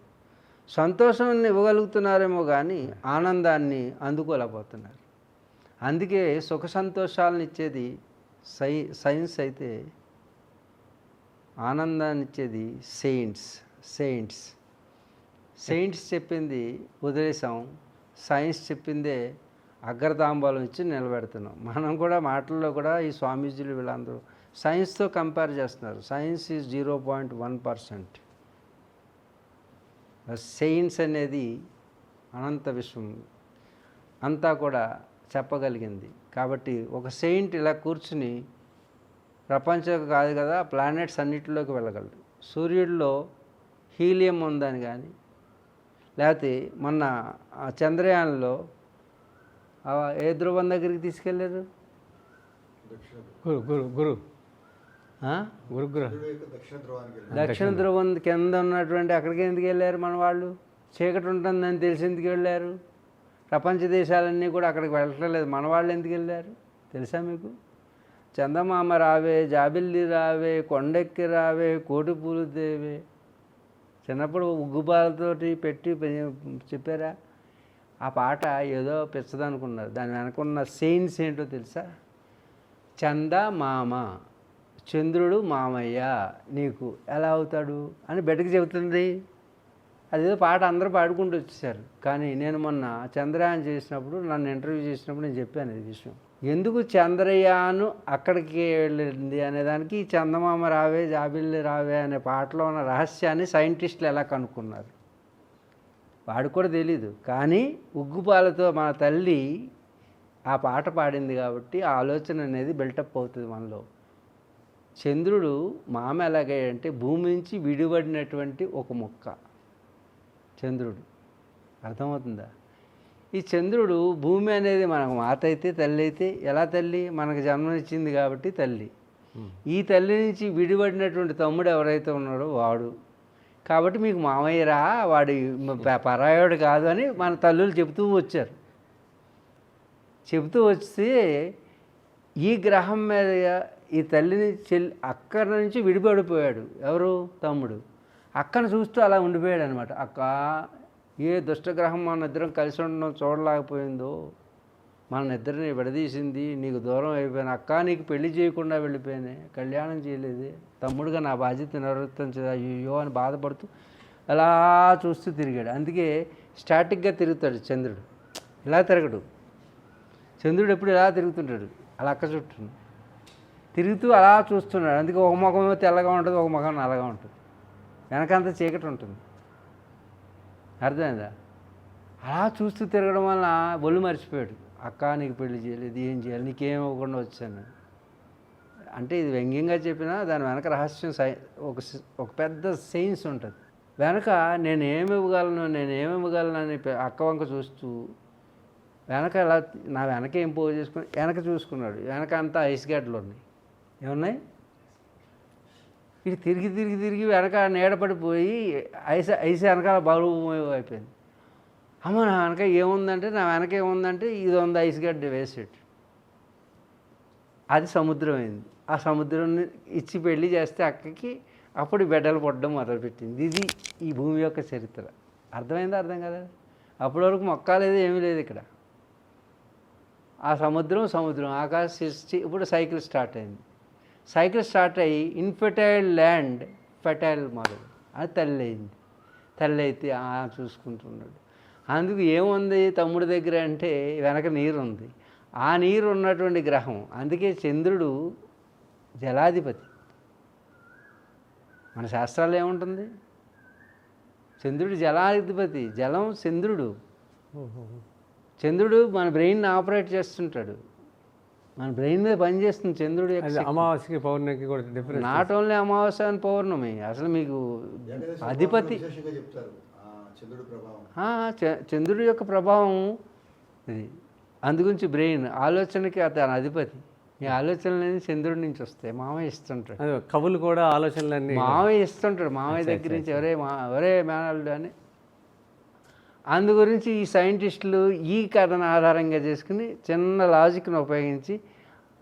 సంతోషాన్ని ఇవ్వగలుగుతున్నారేమో కానీ ఆనందాన్ని అందుకోలేకపోతున్నారు. అందుకే సుఖ సంతోషాలను ఇచ్చేది సైన్స్ అయితే, ఆనందాన్ని ఇచ్చేది సెయింట్స్ చెప్పింది వదిలేసాం, సైన్స్ చెప్పిందే అగ్రతాంబాలం ఇచ్చి నిలబెడుతున్నాం. మనం కూడా మాటల్లో కూడా ఈ స్వామీజీలు వీళ్ళందరూ సైన్స్తో కంపేర్ చేస్తున్నారు. Science is 0.1%. సైన్స్ అనేది అనంత విశ్వం అంతా కూడా చెప్పగలిగింది. కాబట్టి ఒక సెయింట్ ఇలా కూర్చుని ప్రపంచం కాదు కదా, ప్లానెట్స్ అన్నిటిలోకి వెళ్ళగలడు. సూర్యుడిలో హీలియం ఉందని కానీ, లేకపోతే మొన్న చంద్రయాన్లో ఏ ధ్రువం దగ్గరికి తీసుకెళ్ళారు? దక్షిణ ధ్రువం కింద ఉన్నటువంటి అక్కడికి ఎందుకు వెళ్ళారు మన వాళ్ళు? చీకటి ఉంటుందని తెలిసి ఎందుకు వెళ్ళారు? ప్రపంచ దేశాలన్నీ కూడా అక్కడికి వెళ్ళట్లేదు, మన వాళ్ళు ఎందుకు వెళ్ళారు తెలుసా మీకు? చందమామ రావే, జాబిల్లి రావే, కొండెక్కి రావే, కోటి పూలు దేవే, చిన్నప్పుడు ఉగ్గుపాలతోటి పెట్టి చెప్పారా? ఆ పాట ఏదో పిచ్చదనుకున్నారు, దాని వెనకున్న సైన్స్ ఏంటో తెలుసా? చందమామ, చంద్రుడు మామయ్య నీకు ఎలా అవుతాడు అని బిడ్డకి చెబుతుంది. అదేదో పాట అందరూ పాడుకుంటూ వచ్చేసారు. కానీ నేను మొన్న చంద్రయాన్ చేసినప్పుడు, నన్ను ఇంటర్వ్యూ చేసినప్పుడు నేను చెప్పాను ఈ విషయం. ఎందుకు చంద్రయాను అక్కడికి వెళ్ళింది అనేదానికి చందమామ రావే, జాబిల్లి రావే అనే పాటలో ఉన్న రహస్యాన్ని సైంటిస్టులు ఎలా కనుక్కున్నారు వాడు కూడా తెలీదు. కానీ ఉగ్గుపాలతో మన తల్లి ఆ పాట పాడింది కాబట్టి ఆ ఆలోచన అనేది బిల్టప్ అవుతుంది మనలో. చంద్రుడు మామ ఎలాగంటే భూమి నుంచి విడిపడినటువంటి ఒక మొక్క. చంద్రుడు. అర్థమవుతుందా? ఈ చంద్రుడు భూమి అనేది మనకు మాత అయితే తల్లి అయితే ఎలా తల్లి? మనకు జన్మనిచ్చింది కాబట్టి తల్లి. ఈ తల్లి నుంచి విడిపడినటువంటి తమ్ముడు ఎవరైతే ఉన్నాడో వాడు. కాబట్టి మీకు మామయ్యరా, వాడి పరాయోడు కాదు అని మన తల్లులు చెబుతూ వచ్చారు. చెబుతూ వస్తే ఈ గ్రహం మీద ఈ తల్లిని అక్కడి నుంచి విడిపడిపోయాడు. ఎవరు? తమ్ముడు. అక్కను చూస్తూ అలా ఉండిపోయాడు అనమాట. అక్క, ఏ దుష్టగ్రహం మన ఇద్దరం కలిసి ఉండడం చూడలేకపోయిందో, మన ఇద్దరిని విడదీసింది, నీకు దూరం అయిపోయాను అక్క, నీకు పెళ్లి చేయకుండా వెళ్ళిపోయానే, కళ్యాణం చేయలేదే, తమ్ముడుగా నా బాధ్యత నిర్వర్తించదు, అయ్యో అని బాధపడుతూ అలా చూస్తూ తిరిగాడు. అందుకే స్టాటిక్గా తిరుగుతాడు చంద్రుడు, ఇలా తిరగడు. చంద్రుడు ఎప్పుడు ఇలా తిరుగుతుంటాడు, అలా అక్క చుట్టూ తిరుగుతూ అలా చూస్తున్నాడు. అందుకే ఒక ముఖం తెల్లగా ఉంటుంది, ఒక ముఖం నల్లగా ఉంటుంది, వెనకంతా చీకటి ఉంటుంది. అర్థమైందా? అలా చూస్తూ తిరగడం వల్ల ఒళ్ళు మర్చిపోయాడు. అక్క, నీకు పెళ్లి చేయలేదు, ఏం చేయాలి, నీకేం ఇవ్వకుండా వచ్చాను అంటే. ఇది వ్యంగ్యంగా చెప్పినా దాని వెనక రహస్యం ఒక పెద్ద సైన్స్ ఉంటుంది వెనక. నేనేమి ఇవ్వగలను అని అక్క వంక చూస్తూ వెనక ఎలా, నా వెనక ఏం పోగు చేసుకుని వెనక చూసుకున్నాడు. వెనక అంతా ఐస్ గడ్డలు ఉన్నాయి. ఏమున్నాయి? ఇది తిరిగి వెనక నీడపడిపోయి ఐస్ వెనకాల బరువు అయిపోయింది. అమ్మ, నా వెనక ఏముందంటే, ఇది ఉంది ఐస్ గడ్డ వేసేట్టు. అది సముద్రం అయింది. ఆ సముద్రం ఇచ్చి పెళ్లి చేస్తే అక్కకి అప్పుడు బిడ్డలు పుట్టడం మొదలుపెట్టింది. ఇది ఈ భూమి యొక్క చరిత్ర. అర్థమైందా? అర్థం కదా? అప్పటి వరకు మొక్క లేదు, ఏమీ లేదు ఇక్కడ. ఆ సముద్రం ఆకాశ సృష్టి. ఇప్పుడు సైకిల్ స్టార్ట్ అయింది. సైకిల్ స్టార్ట్ అయ్యి ఇన్ఫెర్టైల్ ల్యాండ్ ఫెర్టైల్ మొదలు. అది తల్లి అయింది. తల్లి అయితే చూసుకుంటున్నాడు. అందుకు ఏముంది తమ్ముడి దగ్గర అంటే వెనక నీరు ఉంది. ఆ నీరు ఉన్నటువంటి గ్రహం. అందుకే చంద్రుడు జలాధిపతి. మన శాస్త్రాలు ఏముంటుంది? చంద్రుడు జలాధిపతి. జలం చంద్రుడు. చంద్రుడు మన బ్రెయిన్ ఆపరేట్ చేస్తుంటాడు. మన బ్రెయిన్ మీద పనిచేస్తుంది చంద్రుడు. అమావాస్యకి పౌర్ణమికి కూడా డిఫరెన్స్. నాట్ ఓన్లీ అమావాస్య అండ్ పౌర్ణమి. అసలు మీకు అధిపతి చంద్రుడి యొక్క ప్రభావం ఇది. అందుగురించి బ్రెయిన్ ఆలోచనకి అతను అధిపతి. ఈ ఆలోచనలన్నీ చంద్రుడి నుంచి వస్తాయి. మామయ్య ఇస్తుంటాడు. కవులు కూడా ఆలోచనలన్నీ మామయ్య ఇస్తుంటాడు. మామయ్య దగ్గర నుంచి ఎవరే మేనల్లుడు అని. అందు గురించి ఈ సైంటిస్టులు ఈ కథను ఆధారంగా చేసుకుని చిన్న లాజిక్ను ఉపయోగించి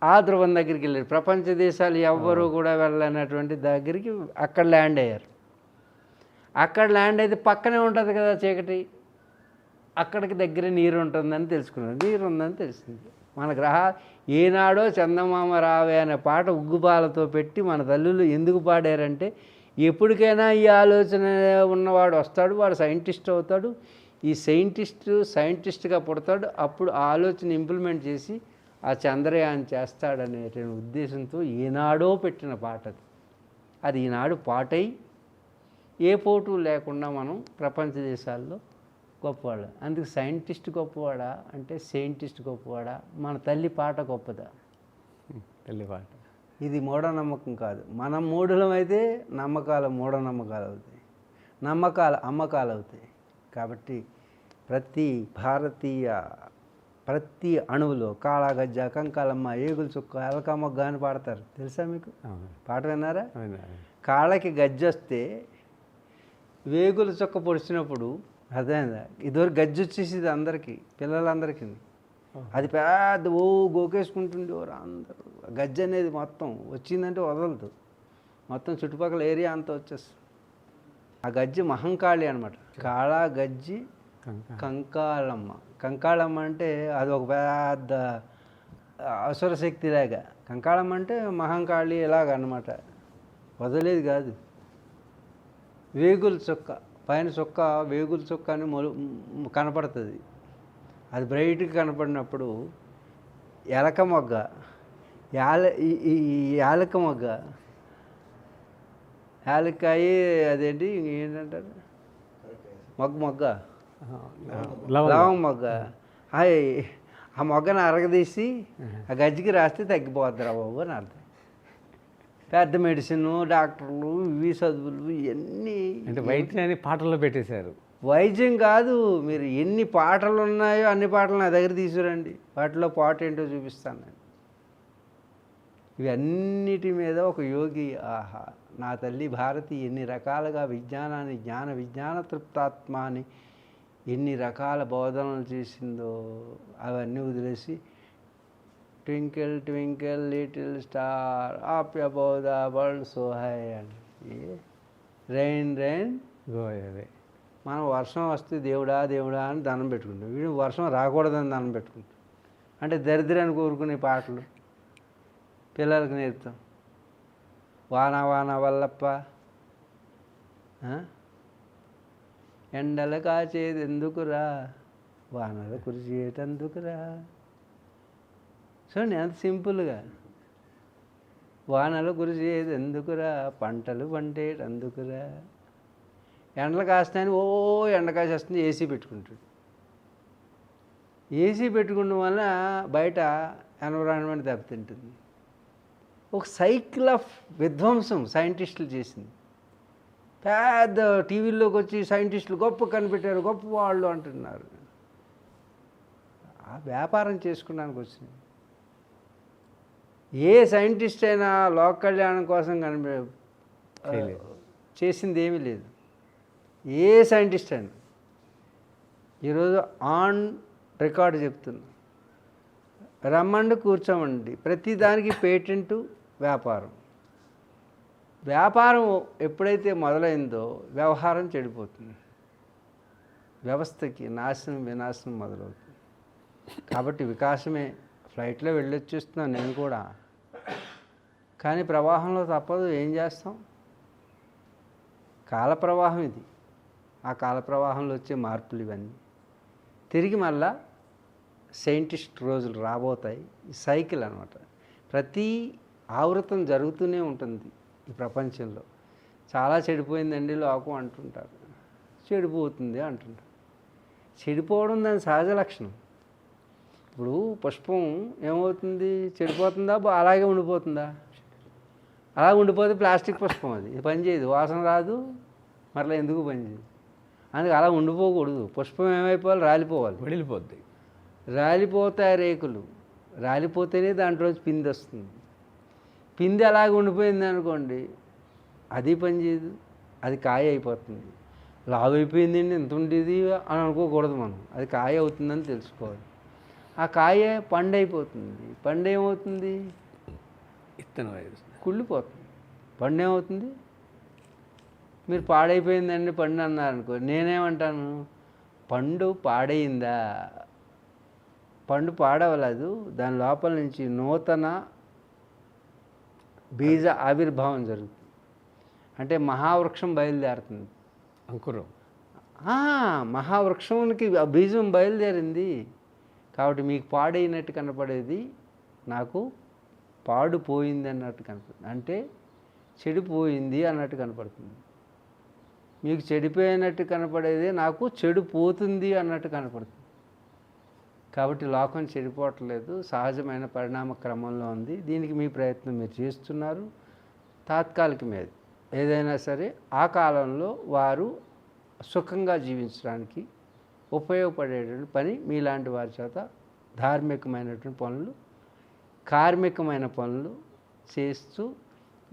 ఆ ధ్రువం దగ్గరికి వెళ్ళారు. ప్రపంచ దేశాలు ఎవ్వరూ కూడా వెళ్ళనటువంటి దగ్గరికి అక్కడ ల్యాండ్ అయ్యారు. అక్కడ ల్యాండ్ అయితే పక్కనే ఉంటుంది కదా చీకటి. అక్కడికి దగ్గర నీరు ఉంటుందని తెలుసుకున్నారు. నీరు ఉందని తెలిసింది. మన ఏనాడో చందమామ రావే అనే పాట ఉగ్గుపాలతో పెట్టి మన తల్లులు ఎందుకు పాడారంటే, ఎప్పటికైనా ఈ ఆలోచన ఉన్నవాడు వస్తాడు, వాడు సైంటిస్ట్ అవుతాడు. ఈ సైంటిస్ట్గా పుడతాడు. అప్పుడు ఆ ఆలోచన ఇంప్లిమెంట్ చేసి ఆ చంద్రయాన్ చేస్తాడనే ఉద్దేశంతో ఈనాడో పెట్టిన పాట అది. అది ఈనాడు పాటై ఏ పోటు లేకుండా మనం ప్రపంచ దేశాల్లో గొప్పవాడు. అందుకు సైంటిస్ట్ గొప్పవాడా అంటే సైంటిస్ట్ గొప్పవాడా? మన తల్లి పాట గొప్పదా? తల్లి పాట. ఇది మూఢనమ్మకం కాదు. మనం మూఢులమైతే నమ్మకాలు మూఢనమ్మకాలు అవుతాయి, నమ్మకాలు అమ్మకాలు అవుతాయి. కాబట్టి ప్రతి అణువులో కాళాగజ్జ, కంకాలమ్మ, ఏగులు చుక్క, ఎలకమ్మగ్గా అని పాడతారు. తెలుసా మీకు? పాట విన్నారా? కాళ్ళకి గజ్జ వస్తే వేగుల చుక్క పొడిచినప్పుడు అర్థమైందా? ఇదివరకు గజ్జి వచ్చేసింది అందరికీ, పిల్లలందరికీ. అది పెద్ద గోకేసుకుంటుండేవారు అందరూ. గజ్జి అనేది మొత్తం వచ్చిందంటే వదలదు, మొత్తం చుట్టుపక్కల ఏరియా అంతా వచ్చేస్తుంది. ఆ గజ్జి మహంకాళి అనమాట. కాళా గజ్జి కంకాళమ్మ. కంకాళమ్మ అంటే అది ఒక పెద్ద అసురశక్తిలాగా. కంకాళమ్మ అంటే మహంకాళి ఇలాగ అనమాట, వదలేదు కాదు. వేగుల చుక్క, పైన చుక్క వేగుల చుక్క అని కనపడుతుంది. అది బ్రైట్గా కనపడినప్పుడు ఎలక మొగ్గ, యాలక మొగ్గ, యాలక్కాయ, అదేంటి ఏంటంటారు, మొగ్గ లవం మొగ్గ. ఆ మొగ్గను అరగదీసి ఆ గజ్జికి రాస్తే తగ్గిపోద్దిరా బాబు అని అర్థం. పెద్ద మెడిసిన్, డాక్టర్లు, ఇవి చదువులు, ఇవన్నీ అంటే వైద్యాన్ని పాటల్లో పెట్టేశారు. వైద్యం కాదు, మీరు ఎన్ని పాటలు ఉన్నాయో అన్ని పాటలు నా దగ్గర తీసుకురండి, వాటిలో పాట ఏంటో చూపిస్తాను నేను. ఇవన్నిటి మీద ఒక యోగి, ఆహా నా తల్లి భారతి ఎన్ని రకాలుగా విజ్ఞానాన్ని, విజ్ఞాన తృప్తాత్మ అని ఎన్ని రకాల బోధనలు చేసిందో అవన్నీ వదిలేసి twinkle twinkle little star up above the world so high అండి. Rain rain go away. మనం వర్షం వస్తే దేవుడా దేవుడా అని దండం పెట్టుకుంటాం, వీడు వర్షం రాకూడదని దండం పెట్టుకుంటాం. అంటే దరిద్రాన్ని కోరుకునే పాటలు పిల్లలకు నేర్పుతాం. వాన వాన వల్లప్ప, ఎండలు కాచేది ఎందుకురా, వానలు కురిచేటందుకురా. చూడండి ఎంత సింపుల్గా, వానలు కురిచేది ఎందుకురా, పంటలు పండేటందుకురా. ఎండలు కాస్తాయని ఓ ఎండ కాసేస్తుంది ఏసీ పెట్టుకుంటాడు. ఏసీ పెట్టుకోవడం వల్ల బయట ఎన్విరాన్మెంట్ దెబ్బతింటుంది. ఒక సైకిల్ ఆఫ్ విధ్వంసం సైంటిస్టులు చేసింది. పెద్ద టీవీల్లోకి వచ్చి సైంటిస్టులు గొప్ప కనిపెట్టారు, గొప్ప వాళ్ళు అంటున్నారు. ఆ వ్యాపారం చేసుకోవడానికి వచ్చింది. ఏ సైంటిస్ట్ అయినా లోక కళ్యాణం కోసం చేసింది ఏమీ లేదు. ఏ సైంటిస్ట్ అయినా ఈరోజు ఆన్ రికార్డు చెప్తున్నా, రమ్మండి కూర్చోమండి, ప్రతిదానికి పేటెంటు, వ్యాపారం. వ్యాపారం ఎప్పుడైతే మొదలైందో వ్యవహారం చెడిపోతుంది, వ్యవస్థకి నాశనం వినాశనం మొదలవుతుంది. కాబట్టి వికాసమే. ఫ్లైట్లో వెళ్ళొచ్చేస్తున్నాను నేను కూడా, కానీ ప్రవాహంలో తప్పదు, ఏం చేస్తాం. కాల ప్రవాహం ఇది. ఆ కాల ప్రవాహంలో వచ్చే మార్పులు ఇవన్నీ తిరిగి మళ్ళా సైంటిస్ట్ రోజులు రాబోతాయి. ఈ సైకిల్ అనమాట. ప్రతి ఆవృతం జరుగుతూనే ఉంటుంది ఈ ప్రపంచంలో. చాలా చెడిపోయిందండి లోకం అంటుంటారు, చెడిపోతుంది అంటుంటారు. చెడిపోవడం దాని సహజ లక్షణం. ఇప్పుడు పుష్పం ఏమవుతుంది, చెడిపోతుందా అలాగే ఉండిపోతుందా? అలా ఉండిపోతే ప్లాస్టిక్ పుష్పం, అది పనిచేయదు, వాసన రాదు, మరలా ఎందుకు పనిచేయదు. అందుకే అలా ఉండిపోకూడదు. పుష్పం ఏమైపోవాలి, రాలిపోవాలి, వడిలిపోద్ది. రాలిపోతాయి రేకులు, రాలిపోతేనే దాంట్లోంచి పిండి వస్తుంది. పిండి అలాగే ఉండిపోయింది అనుకోండి, అది పనిచేయదు, అది కాయ అయిపోతుంది. లావు అయిపోయిందండి ఎంత ఉండేది అని అనుకోకూడదు మనం, అది కాయ అవుతుందని తెలుసుకోవాలి. ఆ కాయ పండు అయిపోతుంది. పండు ఏమవుతుంది, ఇత్తనం కుళ్ళిపోతుంది. పండు ఏమవుతుంది, మీరు పాడైపోయిందండి పండు అన్నారనుకో, నేనేమంటాను, పండు పాడైందా, పండు పాడవలేదు, దాని లోపల నుంచి నూతన బీజ ఆవిర్భావం జరుగుతుంది. అంటే మహావృక్షం బయలుదేరుతుంది, అంకురం. మహావృక్షంకి ఆ బీజం బయలుదేరింది. కాబట్టి మీకు పాడైనట్టు కనపడేది నాకు పాడుపోయింది అన్నట్టు కనపడుతుంది, అంటే చెడిపోయింది అన్నట్టు కనపడుతుంది. మీకు చెడిపోయినట్టు కనపడేది నాకు చెడిపోతుంది అన్నట్టు కనపడుతుంది. కాబట్టి లోకం చెడిపోవట్లేదు, సహజమైన పరిణామ క్రమంలో ఉంది. దీనికి మీ ప్రయత్నం మీరు చేస్తున్నారు. తాత్కాలికమేది ఏదైనా సరే ఆ కాలంలో వారు సుఖంగా జీవించడానికి ఉపయోగపడేటువంటి పని మీలాంటి వారి చేత ధార్మికమైనటువంటి పనులు, కార్మికమైన పనులు చేస్తూ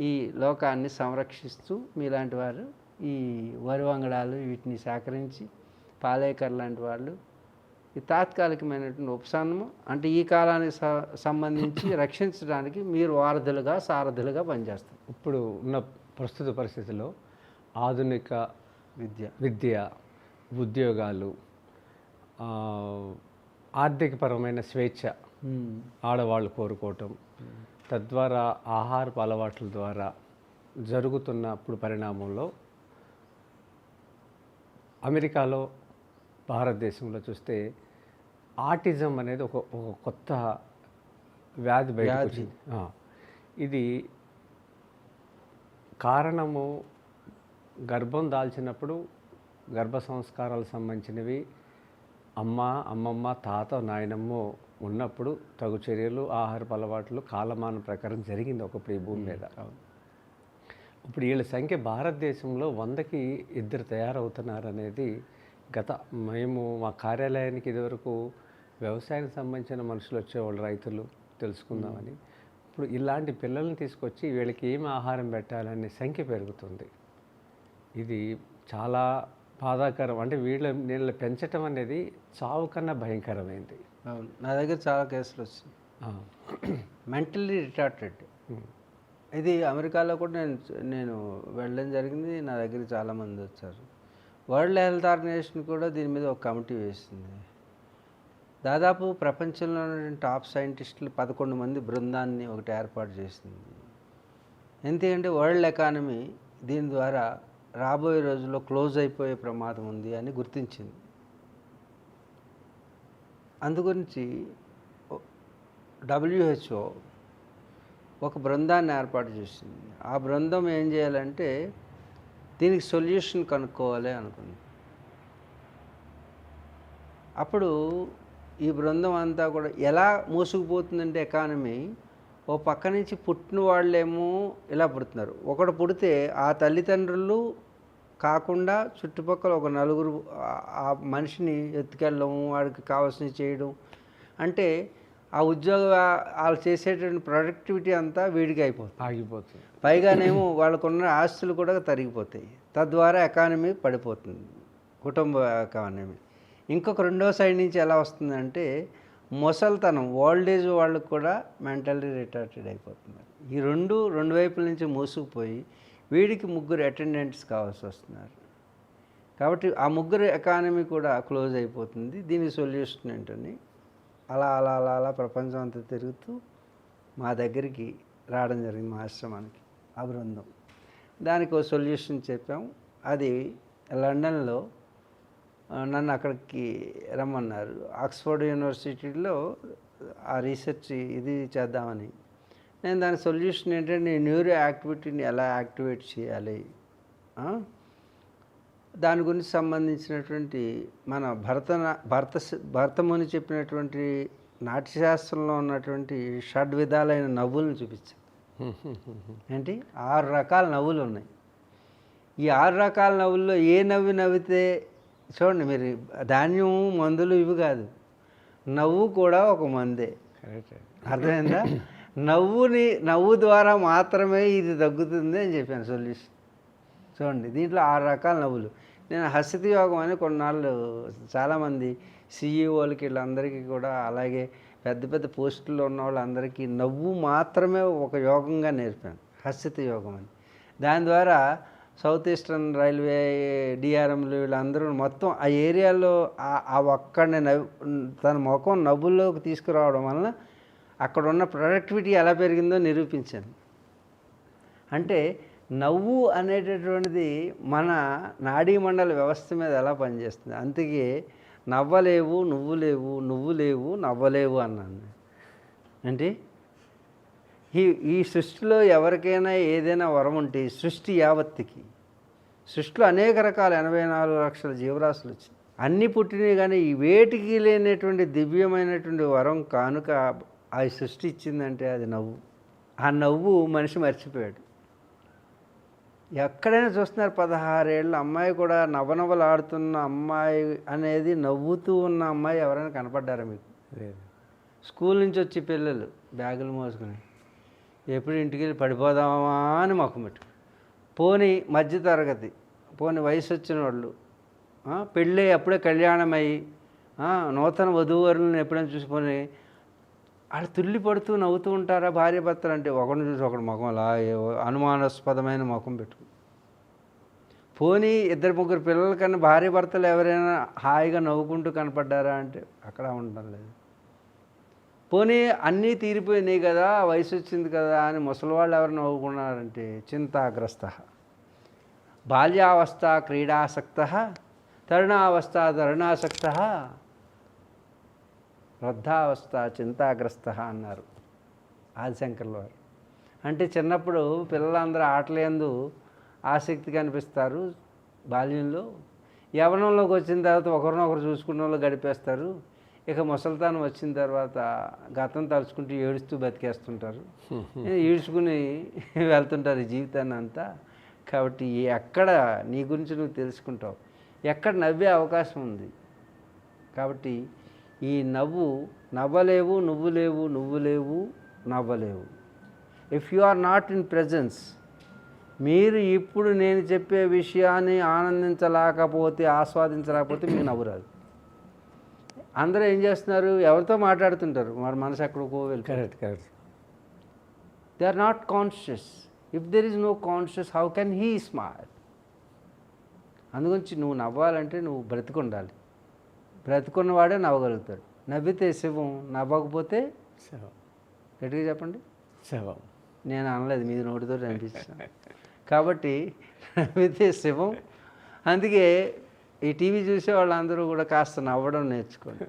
ఈ లోకాన్ని సంరక్షిస్తూ మీలాంటి వారు ఈ వరి వంగడాలు వీటిని సేకరించి పాలేకర్ లాంటి వాళ్ళు ఈ తాత్కాలికమైనటువంటి ఉపశమనము, అంటే ఈ కాలానికి సంబంధించి రక్షించడానికి మీరు వారధులుగా సారథులుగా పనిచేస్తారు. ఇప్పుడు ఉన్న ప్రస్తుత పరిస్థితిలో ఆధునిక విద్య, ఉద్యోగాలు, ఆర్థికపరమైన స్వేచ్ఛ ఆడవాళ్ళు కోరుకోవటం, తద్వారా ఆహారపు అలవాట్ల ద్వారా జరుగుతున్నప్పుడు పరిణామంలో అమెరికాలో, భారతదేశంలో చూస్తే ఆటిజం అనేది ఒక కొత్త వ్యాధి బయటకు వచ్చింది. ఇది కారణము గర్భం దాల్చినప్పుడు గర్భ సంస్కారాలకు సంబంధించినవి అమ్మమ్మ, తాత, నాయనమ్మ ఉన్నప్పుడు తగు చర్యలు, ఆహారపు అలవాట్లు కాలమాన ప్రకారం జరిగింది ఒకప్పుడు ఈ భూమి మీద. ఇప్పుడు వీళ్ళ సంఖ్య భారతదేశంలో 100కి 2 తయారవుతున్నారు అనేది మేము మా కార్యాలయానికి ఇదివరకు వ్యవసాయానికి సంబంధించిన మనుషులు వచ్చేవాళ్ళు, రైతులు తెలుసుకుందామని. ఇప్పుడు ఇలాంటి పిల్లల్ని తీసుకొచ్చి వీళ్ళకి ఏం ఆహారం పెట్టాలనే సంఖ్య పెరుగుతుంది. ఇది చాలా బాధాకరం. అంటే వీళ్ళని పెంచటం అనేది చావు కన్నా భయంకరమైంది. అవును, నా దగ్గర చాలా కేసులు వచ్చినాయి. Mentally retarded. ఇది అమెరికాలో కూడా నేను వెళ్ళడం జరిగింది. నా దగ్గరికి చాలామంది వచ్చారు. వరల్డ్ హెల్త్ ఆర్గనైజేషన్ కూడా దీని మీద ఒక కమిటీ వేసింది. దాదాపు ప్రపంచంలో టాప్ సైంటిస్టులు 11 మంది బృందాన్ని ఒకటి ఏర్పాటు చేసింది. ఎందుకంటే వరల్డ్ ఎకానమీ దీని ద్వారా రాబోయే రోజుల్లో క్లోజ్ అయిపోయే ప్రమాదం ఉంది అని గుర్తించింది. అందుగురించి WHO ఒక బృందాన్ని ఏర్పాటు చేసింది. ఆ బృందం ఏం చేయాలంటే దీనికి సొల్యూషన్ కనుక్కోవాలి అనుకుంది. అప్పుడు ఈ బృందం అంతా కూడా ఎలా మూసుకుపోతుందంటే ఎకానమీ, ఓ పక్క నుంచి పుట్టిన వాళ్ళేమో ఇలా పుడుతున్నారు. ఒకడు పుడితే ఆ తల్లిదండ్రులు కాకుండా చుట్టుపక్కల ఒక నలుగురు ఆ మనిషిని ఎత్తుకెళ్ళడం, వాడికి కావాల్సినవి చేయడం, అంటే ఆ వాళ్ళు చేసేటువంటి ప్రొడక్టివిటీ అంతా వీడికి ఆగిపోతుంది. పైగానేమో వాళ్ళకున్న ఆస్తులు కూడా తరిగిపోతాయి. తద్వారా ఎకానమీ పడిపోతుంది, కుటుంబ ఎకానమీ. ఇంకొక రెండో సైడ్ నుంచి ఎలా వస్తుందంటే ముసలితనం, ఓల్డ్ ఏజ్ వాళ్ళకు కూడా మెంటల్లీ రిటార్టెడ్ అయిపోతున్నారు. ఈ రెండు వైపుల నుంచి మూసుకుపోయి వీడికి 3 అటెండెంట్స్ కావాల్సి వస్తున్నారు. కాబట్టి ఆ 3 ఎకానమీ కూడా క్లోజ్ అయిపోతుంది. దీనికి సొల్యూషన్ ఏంటని అలా అలా అలా అలా ప్రపంచం అంతా తిరుగుతూ మా దగ్గరికి రావడం జరిగింది, మా ఆశ్రమానికి ఆ బృందం. దానికి ఒక సొల్యూషన్ చెప్పాము. అది లండన్లో నన్ను అక్కడికి రమ్మన్నారు. ఆక్స్ఫర్డ్ యూనివర్సిటీలో ఆ రీసెర్చ్ ఇది చేద్దామని. నేను దాని సొల్యూషన్ ఏంటంటే న్యూరో యాక్టివిటీని ఎలా యాక్టివేట్ చేయాలి, దాని గురించి సంబంధించినటువంటి మన భరతముని చెప్పినటువంటి నాట్యశాస్త్రంలో ఉన్నటువంటి షడ్విధాలైన నవ్వులను చూపించాను. ఏంటి 6 రకాల నవ్వులు ఉన్నాయి. ఈ 6 రకాల నవ్వుల్లో ఏ నవ్వితే చూడండి మీరు, ధాన్యం మందులు ఇవి కాదు, నవ్వు కూడా ఒక మందే. అర్థమైందా? నవ్వు ద్వారా మాత్రమే ఇది తగ్గుతుంది అని చెప్పాను సొల్యూషన్. చూడండి, దీంట్లో 6 రకాల నవ్వులు. నేను హసిత యోగం అని కొన్నాళ్ళు చాలామంది CEO-లకి వీళ్ళందరికీ కూడా, అలాగే పెద్ద పెద్ద పోస్టుల్లో ఉన్న వాళ్ళందరికీ నవ్వు మాత్రమే ఒక యోగంగా నేర్పాను, హసిత యోగం అని. దాని ద్వారా సౌత్ ఈస్టర్న్ రైల్వే DRMలు వీళ్ళందరూ మొత్తం ఆ ఏరియాలో ఆ ఒక్కడిని తన ముఖం నవ్వుల్లోకి తీసుకురావడం వలన అక్కడ ఉన్న ప్రొడక్టివిటీ ఎలా పెరిగిందో నిరూపించాను. అంటే నవ్వు అనేటటువంటిది మన నాడీ మండల వ్యవస్థ మీద ఎలా పనిచేస్తుంది. అందుకే నవ్వలేవు నువ్వు లేవు, నువ్వు లేవు నవ్వలేవు అన్నాను. అంటే ఈ సృష్టిలో ఎవరికైనా ఏదైనా వరం ఉంటే సృష్టి యావత్తుకి, సృష్టిలో అనేక రకాల 84 లక్షల జీవరాశులు వచ్చినాయి, అన్నీ పుట్టినాయి. కానీ ఈ వేటికి లేనటువంటి దివ్యమైనటువంటి వరం కానుక ఆ సృష్టి ఇచ్చిందంటే అది నవ్వు. ఆ నవ్వు మనిషి మర్చిపోయాడు. ఎక్కడైనా చూస్తున్నారు 16 ఏళ్ళ అమ్మాయి కూడా నవ్వనవ్వలు ఆడుతున్న అమ్మాయి అనేది, నవ్వుతూ ఉన్న అమ్మాయి ఎవరైనా కనపడ్డారా మీకు? లేదు. స్కూల్ నుంచి వచ్చి పిల్లలు బ్యాగులు మోసుకుని ఎప్పుడు ఇంటికి వెళ్ళి పడిపోదామా అని మొక్కం పెట్టు. పోని మధ్య తరగతి, పోని వయసు వచ్చిన వాళ్ళు, పెళ్ళి అప్పుడే కళ్యాణమై నూతన వధూవరులను ఎప్పుడైనా చూసుకొని వాళ్ళు తుల్లి పడుతూ నవ్వుతూ ఉంటారా భార్య భర్తలు? అంటే ఒకరిని చూసి ఒకటి ముఖం అలా అనుమానాస్పదమైన ముఖం పెట్టు. పోనీ 2-3 పిల్లల కన్నా భార్య భర్తలు ఎవరైనా హాయిగా నవ్వుకుంటూ కనపడ్డారా అంటే అక్కడ ఉండడం లేదు. పోనీ అన్నీ తీరిపోయినాయి కదా, వయసు వచ్చింది కదా అని ముసలివాళ్ళు ఎవరు నవ్వుకున్నారంటే చింతాగ్రస్త, బాల్యావస్థ క్రీడాసక్త, తరుణావస్థ తరుణాసక్త, వృద్ధావస్థ చింతాగ్రస్త అన్నారు ఆదిశంకర్ల వారు. అంటే చిన్నప్పుడు పిల్లలందరూ ఆటలందు ఆసక్తి కనిపిస్తారు బాల్యంలో, యవ్వనంలోకి వచ్చిన తర్వాత ఒకరినొకరు చూసుకున్న వాళ్ళు గడిపేస్తారు. ఇక ముసలితనం వచ్చిన తర్వాత గతం తలుచుకుంటూ ఏడుస్తూ బతికేస్తుంటారు, ఈడ్చుకుని వెళ్తుంటారు ఈ జీవితాన్ని అంతా. కాబట్టి ఎక్కడ నీ గురించి నువ్వు తెలుసుకుంటావు. ఎక్కడ నవ్వే అవకాశం ఉంది. కాబట్టి ఈ నవ్వలేవు, నువ్వు లేవు, నవ్వలేవు. If you are not in presence, మీరు ఇప్పుడు నేను చెప్పే విషయాన్ని ఆనందించలేకపోతే, ఆస్వాదించలేకపోతే మీకు నవ్వు రాదు. అందరూ ఏం చేస్తున్నారు, ఎవరితో మాట్లాడుతుంటారు, మరి మనసు ఎక్కడికో వెళ్ళి. Correct. They are not conscious. If there is no conscious, how can he smile? అందుగురించి నువ్వు నవ్వాలంటే నువ్వు బ్రతికుండాలి. బ్రతికున్నవాడే నవ్వగలుగుతాడు. నవ్వితే శివం, నవ్వకపోతే శవం. గట్టిగా చెప్పండి. శవం. నేను అనలేదు, మీది నోటితో అనిపిస్తాను. కాబట్టి నవ్వితే శివం. అందుకే ఈ టీవీ చూసే వాళ్ళందరూ కూడా కాస్త నవ్వడం నేర్చుకోండి.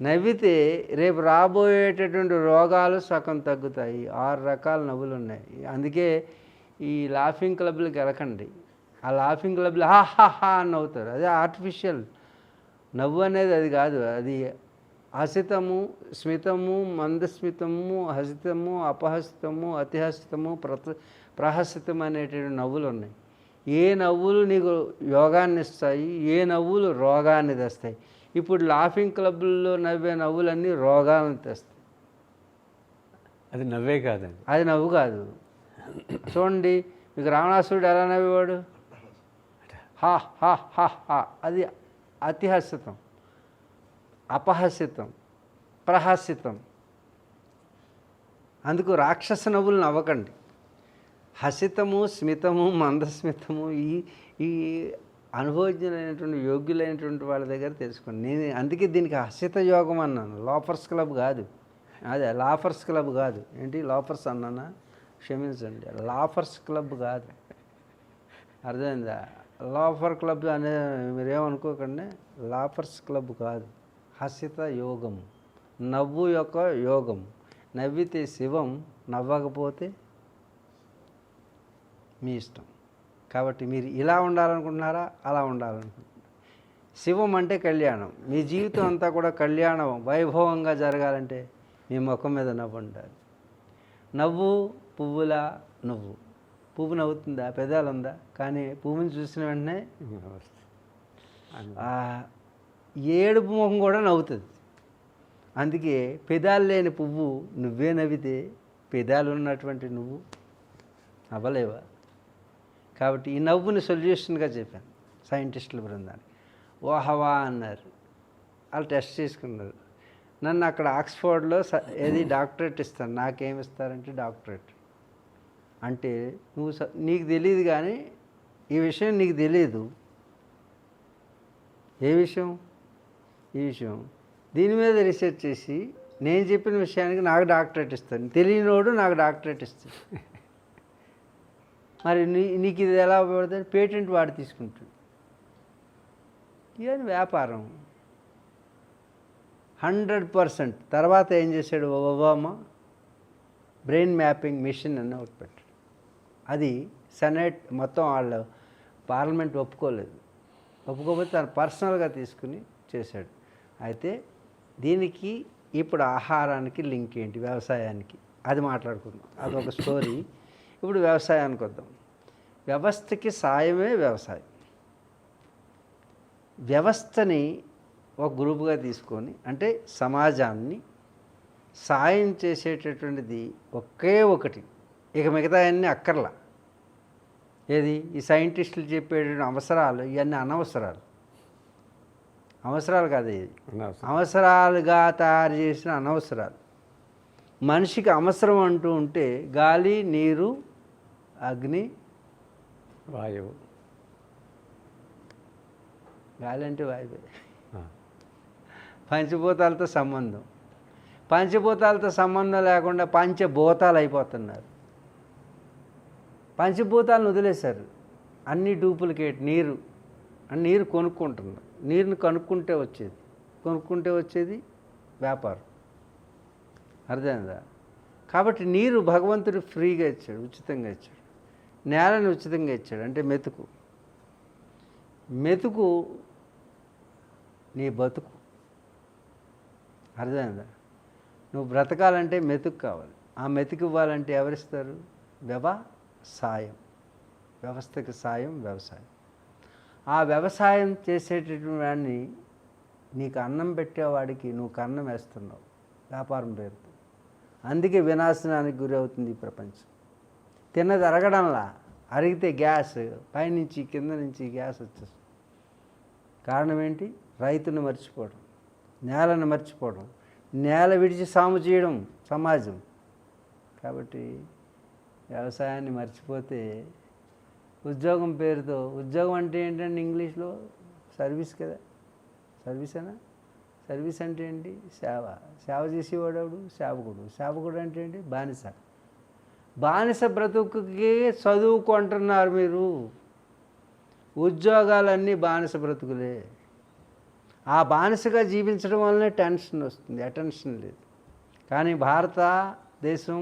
నవ్వితే రేపు రాబోయేటటువంటి రోగాలు సగం తగ్గుతాయి. 6 రకాల నవ్వులు ఉన్నాయి. అందుకే ఈ లాఫింగ్ క్లబ్లకు వెళ్ళకండి. ఆ లాఫింగ్ క్లబ్లు హాహాహా అని నవ్వుతారు. అదే ఆర్టిఫిషియల్ నవ్వు అనేది. అది కాదు. అది హసితము, స్మితము, మందస్మితము, హసితము, అపహసితము, అతిహసితము, ప్రహసితం అనేటువంటి నవ్వులు ఉన్నాయి. ఏ నవ్వులు నీకు యోగాన్ని ఇస్తాయి, ఏ నవ్వులు రోగాన్ని తెస్తాయి. ఇప్పుడు లాఫింగ్ క్లబ్లో నవ్వే నవ్వులన్నీ రోగాలను తెస్తాయి. అది నవ్వే కాదండి. అది నవ్వు కాదు. చూడండి, మీకు రావణాసురుడు ఎలా నవ్వేవాడు? హా హా హా హా. అది అతిహసితం, అపహసితం, ప్రహసితం. అందుకు రాక్షస నవ్వులు నవ్వకండి. హసితము, స్మితము, మందస్మితము ఈ అనుభవజ్ఞులైనటువంటి యోగ్యులైనటువంటి వాళ్ళ దగ్గర తెలుసుకోండి. నేను అందుకే దీనికి హసిత యోగం అన్నాను. లాఫర్స్ క్లబ్ కాదు. అదే లాఫర్స్ క్లబ్ కాదు. ఏంటి లాఫర్స్ అన్నానా? క్షమించండి, లాఫర్స్ క్లబ్ కాదు. అర్థమైందా? లాఫర్ క్లబ్ అనే మీరేమనుకోకండి. లాఫర్స్ క్లబ్ కాదు. హసిత యోగం, నవ్వు యొక్క యోగం. నవ్వితే శివం, నవ్వకపోతే మీ ఇష్టం. కాబట్టి మీరు ఇలా ఉండాలనుకుంటున్నారా, అలా ఉండాలనుకుంటున్నారా? శివం అంటే కళ్యాణం. మీ జీవితం అంతా కూడా కళ్యాణం వైభవంగా జరగాలంటే మీ ముఖం మీద నవ్వు ఉండాలి. నవ్వు పువ్వులా నువ్వు. పువ్వు నవ్వుతుందా? పెదాలు ఉందా? కానీ పువ్వుని చూసిన వెంటనే ఏడుపు ముఖం కూడా నవ్వుతుంది. అందుకే పెదాలు లేని పువ్వు నువ్వే నవ్వితే పెదాలు ఉన్నటువంటి నువ్వు నవ్వలేవా? కాబట్టి ఈ నవ్వుని సొల్యూషన్గా చెప్పాను సైంటిస్టుల బృందానికి. ఓహవా అన్నారు. వాళ్ళు టెస్ట్ చేసుకున్నారు. నన్ను అక్కడ ఆక్స్ఫర్డ్లో ఏది డాక్టరేట్ ఇస్తాను. నాకేమి ఇస్తారంటే డాక్టరేట్. అంటే నువ్వు నీకు తెలియదు, కానీ ఈ విషయం నీకు తెలియదు. ఏ విషయం? ఈ విషయం. దీని మీద రీసెర్చ్ చేసి నేను చెప్పిన విషయానికి నాకు డాక్టరేట్ ఇస్తాను. తెలియనోడు నాకు డాక్టరేట్ ఇస్తాడు. మరి నీకు ఇది ఎలా ఉపయోగపడుతుంది? పేటెంట్ వాడు తీసుకుంటాడు. ఇవన్నీ వ్యాపారం. 100%. తర్వాత ఏం చేశాడు ఒబామా? బ్రెయిన్ మ్యాపింగ్ మిషన్ అని ఒకటి పెట్టాడు. అది సెనేట్ మొత్తం వాళ్ళు పార్లమెంట్ ఒప్పుకోలేదు. ఒప్పుకోకపోతే తను పర్సనల్గా తీసుకుని చేశాడు. అయితే దీనికి ఇప్పుడు ఆహారానికి లింక్ ఏంటి? వ్యవసాయానికి. అది మాట్లాడుకుందాం. అదొక స్టోరీ. ఇప్పుడు వ్యవసాయానికి వద్దాం. వ్యవస్థకి సాయమే వ్యవసాయం. వ్యవస్థని ఒక గ్రూపుగా తీసుకొని, అంటే సమాజాన్ని సాయం చేసేటటువంటిది ఒకే ఒకటి. ఇక మిగతా అన్నీ అక్కర్లా. ఏది? ఈ సైంటిస్టులు చెప్పేటువంటి అవసరాలు ఇవన్నీ అనవసరాలు. అవసరాలు కాదు, ఇది అవసరాలుగా తయారు చేసిన అనవసరాలు. మనిషికి అవసరం అంటూ ఉంటే గాలి, నీరు, అగ్ని, వాయువు. గాలి అంటే వాయువే. పంచభూతాలతో సంబంధం. పంచభూతాలతో సంబంధం లేకుండా పంచభూతాలు అయిపోతున్నారు. పంచభూతాలను వదిలేశారు. అన్ని డూప్లికేట్. నీరు కొనుక్కుంటున్నారు. నీరుని కొనుక్కుంటే వచ్చేది వ్యాపారం. అర్థమైందా? కాబట్టి నీరు భగవంతుడు ఫ్రీగా ఇచ్చాడు, ఉచితంగా ఇచ్చాడు. నేలని ఉచితంగా ఇచ్చాడు. అంటే మెతుకు నీ బతుకు. అర్థమైందా? నువ్వు బ్రతకాలంటే మెతుకు కావాలి. ఆ మెతుకు ఇవ్వాలంటే ఎవరిస్తారు? వ్యవసాయం. వ్యవస్థకి సాయం వ్యవసాయం. ఆ వ్యవసాయం చేసేటటువంటి వాడిని, నీకు అన్నం పెట్టేవాడికి నువ్వు కన్నం వేస్తున్నావు వ్యాపారం పేరుతో. అందుకే వినాశనానికి గురి అవుతుంది ఈ ప్రపంచం. తిన్నది అరగడంలా, అరిగితే గ్యాస్ పైనుంచి కింద నుంచి గ్యాస్ వచ్చేస్తుంది. కారణం ఏంటి? రైతును మర్చిపోవడం, నేలను మర్చిపోవడం, నేల విడిచి సాము చేయడం సమాజం. కాబట్టి వ్యవసాయాన్ని మర్చిపోతే ఉద్యోగం పేరుతో, ఉద్యోగం అంటే ఏంటంటే ఇంగ్లీష్లో సర్వీస్ కదా, సర్వీసేనా? సర్వీస్ అంటే ఏంటి? సేవ. సేవ చేసేవాడు సేవకుడు. సేవకుడు అంటే ఏంటి? బానిస. బానిస బ్రతుకుకి చదువుకుంటున్నారు మీరు. ఉద్యోగాలన్నీ బానిస బ్రతుకులే. ఆ బానిసగా జీవించడం వల్లనే టెన్షన్ వస్తుంది, అటెన్షన్ లేదు. కానీ భారతదేశం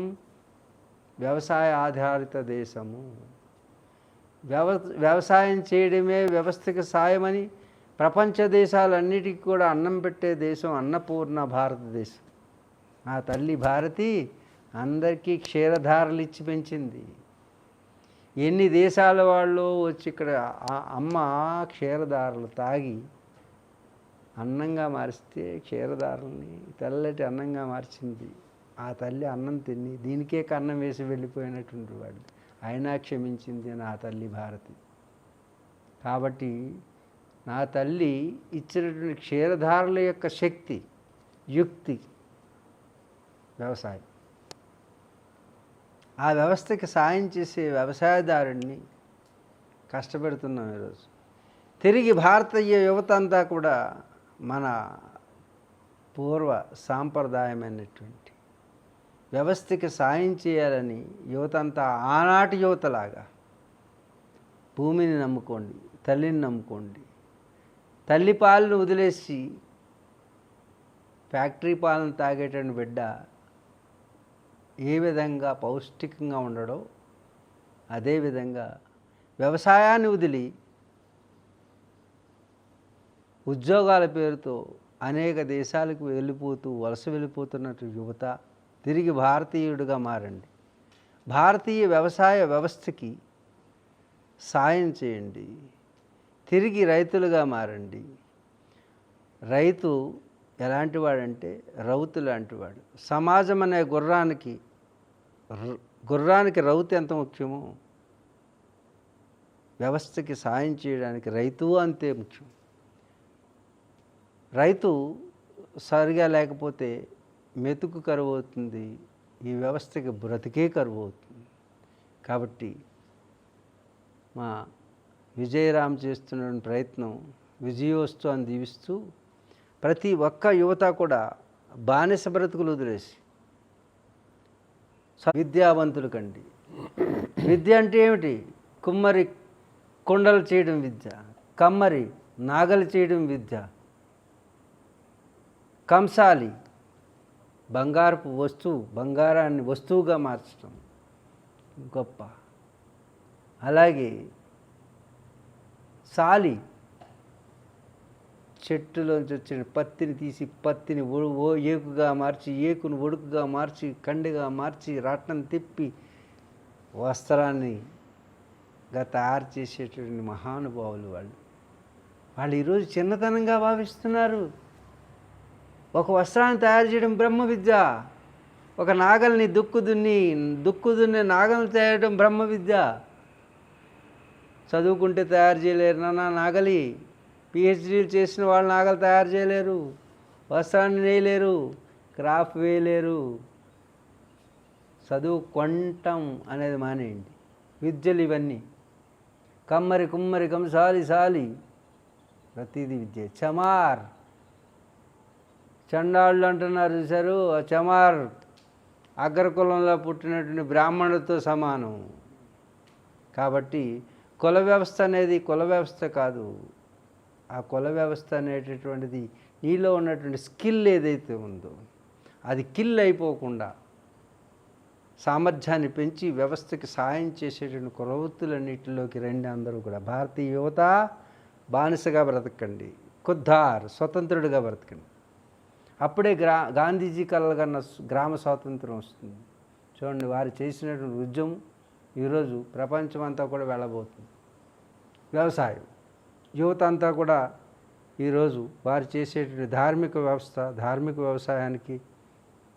వ్యవసాయ ఆధారిత దేశము. వ్యవసాయం చేయడమే వ్యవస్థకి సాయమని ప్రపంచ దేశాలన్నిటికీ కూడా అన్నం పెట్టే దేశం అన్నపూర్ణ భారతదేశం. ఆ తల్లి భారతి అందరికీ క్షీరధారలు ఇచ్చి పెంచింది. ఎన్ని దేశాల వాళ్ళు వచ్చి ఇక్కడ అమ్మ క్షీరధారలు తాగి అన్నంగా మారిస్తే, క్షీరధారల్ని తెల్లటి అన్నంగా మార్చింది. ఆ తల్లి అన్నం తిని దీనికే కన్నం వేసి వెళ్ళిపోయినటువంటి వాడు అయినా క్షమించింది నా తల్లి భారతి. కాబట్టి నా తల్లి ఇచ్చినటువంటి క్షీరధారల యొక్క శక్తి, యుక్తి వ్యవసాయం. ఆ వ్యవస్థకి సాయం చేసే వ్యవసాయదారుణ్ణి కష్టపెడుతున్నాం ఈరోజు. తిరిగి భారతీయ యువత అంతా కూడా మన పూర్వ సాంప్రదాయమైనటువంటి వ్యవస్థకి సాయం చేయాలని యువత అంతా ఆనాటి యువతలాగా భూమిని నమ్ముకోండి, తల్లిని నమ్ముకోండి. తల్లి పాలను వదిలేసి ఫ్యాక్టరీ పాలను తాగేటువంటి బిడ్డ ఏ విధంగా పౌష్టికంగా ఉండడో అదేవిధంగా వ్యవసాయాన్ని వదిలి ఉద్యోగాల పేరుతో అనేక దేశాలకు వెళ్ళిపోతూ వలస వెళ్ళిపోతున్నట్టు యువత తిరిగి భారతీయుడిగా మారండి. భారతీయ వ్యవసాయ వ్యవస్థకి సాయం చేయండి. తిరిగి రైతులుగా మారండి. రైతు ఎలాంటి వాడంటే రౌతు లాంటివాడు. సమాజం అనే గుర్రానికి రౌతు ఎంత ముఖ్యమో వ్యవస్థకి సాయం చేయడానికి రైతు అంతే ముఖ్యం. రైతు సరిగా లేకపోతే మెతుకు కరువు అవుతుంది, ఈ వ్యవస్థకి బ్రతికే కరువు అవుతుంది. కాబట్టి మా విజయరామ్ చేస్తున్న ప్రయత్నం విజయోస్తు అని దీవిస్తూ ప్రతి ఒక్క యువత కూడా బానిస బ్రతుకులు వదిలేసి విద్యావంతులు కండి. విద్య అంటే ఏమిటి? కుమ్మరి కుండలు చేయడం విద్య, కమ్మరి నాగలి చేయడం విద్య, కంసాలి బంగారపు బంగారాన్ని వస్తువుగా మార్చడం గొప్ప. అలాగే సాలి చెట్టులోంచి వచ్చిన పత్తిని తీసి పత్తిని ఏకుగా మార్చి, ఏకును ఒడుకుగా మార్చి, కండిగా మార్చి, రాట్నం తిప్పి వస్త్రాన్నిగా తయారు చేసేటువంటి మహానుభావులు వాళ్ళు ఈరోజు చిన్నతనంగా భావిస్తున్నారు. ఒక వస్త్రాన్ని తయారు చేయడం బ్రహ్మ విద్య, ఒక నాగల్ని దుక్కుదున్నే నాగల్ని తయారు బ్రహ్మ విద్య. చదువుకుంటే తయారు చేయలేరు నాన్న నాగలి. పిహెచ్డీలు చేసిన వాళ్ళు నాగలు తయారు చేయలేరు, వస్త్రాన్ని నేయలేరు, క్రాఫ్ట్ వేయలేరు. చదువు కొంటం అనేది మానేయండి. విద్యలు ఇవన్నీ కమ్మరి కుమ్మరి కంసాలి ప్రతిదీ విద్య. చమార్ చండాళ్ళు అంటున్నారు చూసారు, చమార్ అగ్రకులంలో పుట్టినటువంటి బ్రాహ్మణులతో సమానం. కాబట్టి కుల వ్యవస్థ అనేది కుల వ్యవస్థ కాదు. ఆ కుల వ్యవస్థ అనేటటువంటిది నీలో ఉన్నటువంటి స్కిల్ ఏదైతే ఉందో అది కిల్ అయిపోకుండా సామర్థ్యాన్ని పెంచి వ్యవస్థకి సాయం చేసేటువంటి కులవృత్తులన్నింటిలోకి రండి. అందరూ కూడా భారతీయ యువత బానిసగా బ్రతకండి, ఖుద్దార్ స్వతంత్రుడిగా బ్రతకండి. అప్పుడే గాంధీజీ కలగన్న గ్రామ స్వాతంత్రం వస్తుంది. చూడండి, వారు చేసినటువంటి ఉద్యమం ఈరోజు ప్రపంచమంతా కూడా వెళ్ళబోతుంది. వ్యవసాయం యువత అంతా కూడా ఈరోజు వారు చేసేటువంటి ధార్మిక వ్యవసాయానికి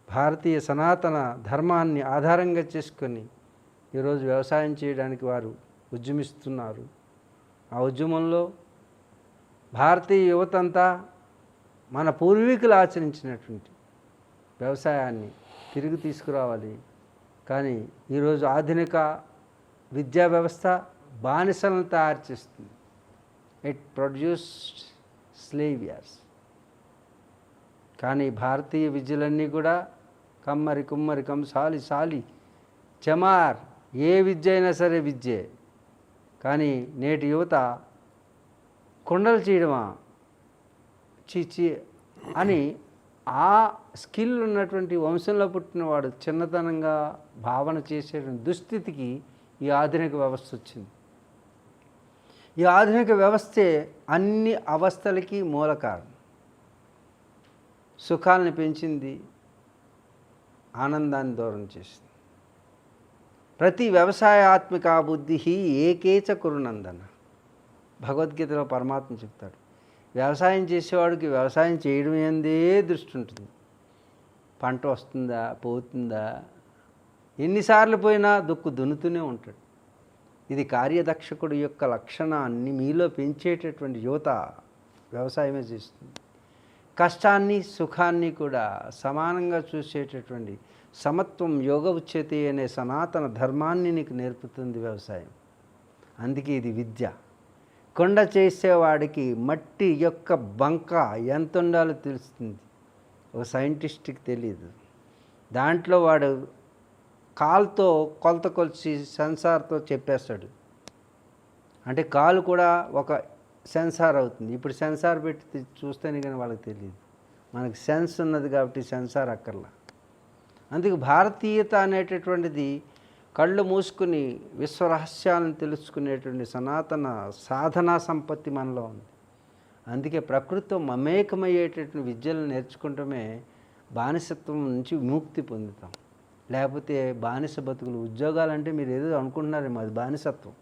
భారతీయ సనాతన ధర్మాన్ని ఆధారంగా చేసుకొని ఈరోజు వ్యవసాయం చేయడానికి వారు ఉద్యమిస్తున్నారు. ఆ ఉద్యమంలో భారతీయ యువత అంతా మన పూర్వీకులు ఆచరించినటువంటి వ్యవసాయాన్ని తిరిగి తీసుకురావాలి. కానీ ఈరోజు ఆధునిక విద్యా వ్యవస్థ బానిసలను తయారు చేస్తుంది. It produced slaviers. కానీ భారతీయ విద్యలన్నీ కూడా కమ్మరి కుమ్మరి సాలి సాలి చమార్, ఏ విద్య అయినా సరే విద్యే. కానీ నేటి యువత కొండలు చేయడమా చీచి అని ఆ స్కిల్ ఉన్నటువంటి వంశంలో పుట్టినవాడు చిన్నతనంగా భావన చేసే దుస్థితికి ఈ ఆధునిక వ్యవస్థ వచ్చింది. ఈ ఆధునిక వ్యవస్థే అన్ని అవస్థలకి మూల కారణం. సుఖాలను పెంచింది, ఆనందాన్ని దూరం చేసింది. ప్రతి వ్యవసాయాత్మిక బుద్ధి ఏకేచ కురునందన. భగవద్గీతలో పరమాత్మ చెప్తాడు, వ్యవసాయం చేసేవాడికి వ్యవసాయం చేయడం ఏందే దృష్టి ఉంటుంది. పంట వస్తుందా, పోతుందా, ఎన్నిసార్లు పోయినా దున్నుతూనే ఉంటాడు. ఇది కార్యదక్షకుడి యొక్క లక్షణాన్ని మీలో పెంచేటటువంటి యువత వ్యవసాయమే చేస్తుంది. కష్టాన్ని సుఖాన్ని కూడా సమానంగా చూసేటటువంటి సమత్వం యోగ ఉచ్యతే అనే సనాతన ధర్మాన్ని నీకు నేర్పుతుంది వ్యవసాయం. అందుకే ఇది విద్య. కొండ చేసేవాడికి మట్టి యొక్క బంక ఎంత ఉండాలో తెలుస్తుంది, ఒక సైంటిస్ట్కి తెలియదు. దాంట్లో వాడు కాలుతో కొలత కొలిచి సెన్సార్తో చెప్పేస్తాడు. అంటే కాలు కూడా ఒక సెన్సార్ అవుతుంది. ఇప్పుడు సెన్సార్ పెట్టి చూస్తేనే కానీ వాళ్ళకి తెలియదు. మనకి సెన్స్ ఉన్నది కాబట్టి సెన్సార్ అక్కర్లా. అందుకే భారతీయత అనేటటువంటిది కళ్ళు మూసుకుని విశ్వరహస్యాలను తెలుసుకునేటువంటి సనాతన సాధనా సంపత్తి మనలో ఉంది. అందుకే ప్రకృతితో మమేకమయ్యేటటువంటి విద్యలను నేర్చుకుంటమే బానిసత్వం నుంచి విముక్తి పొందుతాం. లేకపోతే బానిస బతుకులు, ఉద్యోగాలంటే మీరు ఏదో అనుకుంటున్నారేమో, అది బానిసత్వం.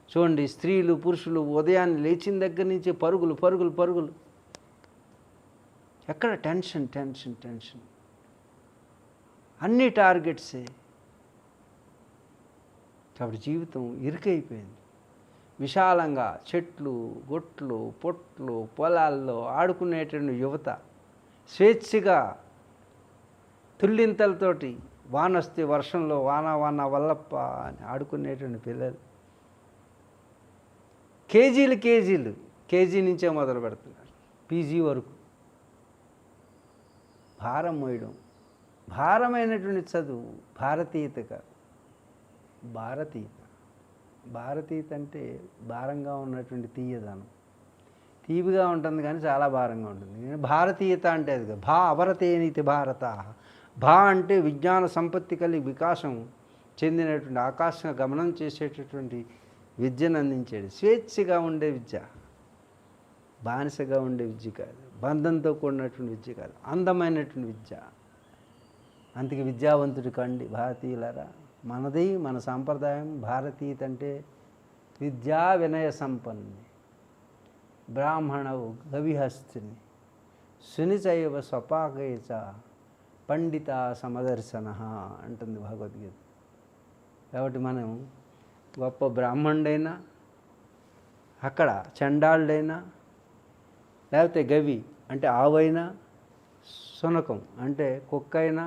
చూడండి, స్త్రీలు పురుషులు ఉదయాన్నే లేచిన దగ్గర నుంచి పరుగులు పరుగులు పరుగులు, ఎక్కడ టెన్షన్ టెన్షన్ టెన్షన్, అన్ని టార్గెట్సే. కాబట్టి జీవితం ఇరుకైపోయింది. విశాలంగా చెట్లు గొట్లు పొట్లు పొలాల్లో ఆడుకునేటువంటి యువత, స్వేచ్ఛగా తుల్లింతలతోటి వానొస్తే వర్షంలో వాన వాన వల్లప్ప అని ఆడుకునేటువంటి పిల్లలు కేజీలు కేజీ నుంచే మొదలు పెడుతున్నారు, పీజీ వరకు. భారం మోయడం, భారమైనటువంటి చదువు భారతీయత కాదు, భారతీయత అంటే భారంగా ఉన్నటువంటి తీయదనం. తీపిగా ఉంటుంది కానీ చాలా భారంగా ఉంటుంది. భారతీయత అంటే అది కాదు. అవరతేనితి భారత. అంటే విజ్ఞాన సంపత్తి కలిగి వికాసం చెందినటువంటి ఆకాశంగా గమనం చేసేటటువంటి విద్యను అందించేది. స్వేచ్ఛగా ఉండే విద్య, బానిసగా ఉండే విద్య కాదు, బంధంతో కూడినటువంటి విద్య కాదు, అందమైనటువంటి విద్య. అందుకే విద్యావంతుడి కండి భారతీయులారా. మనది మన సాంప్రదాయం. భారతీయత అంటే విద్యా వినయ సంపన్ని, బ్రాహ్మణవు గవిహస్తిని, సునిచైవ స్వపాకైచ పండిత సమదర్శన అంటుంది భగవద్గీత. కాబట్టి మనం గొప్ప బ్రాహ్మణుడైనా, అక్కడ చండాళ్ళైనా, లేకపోతే గవి అంటే ఆవైనా, శునకం అంటే కుక్కైనా,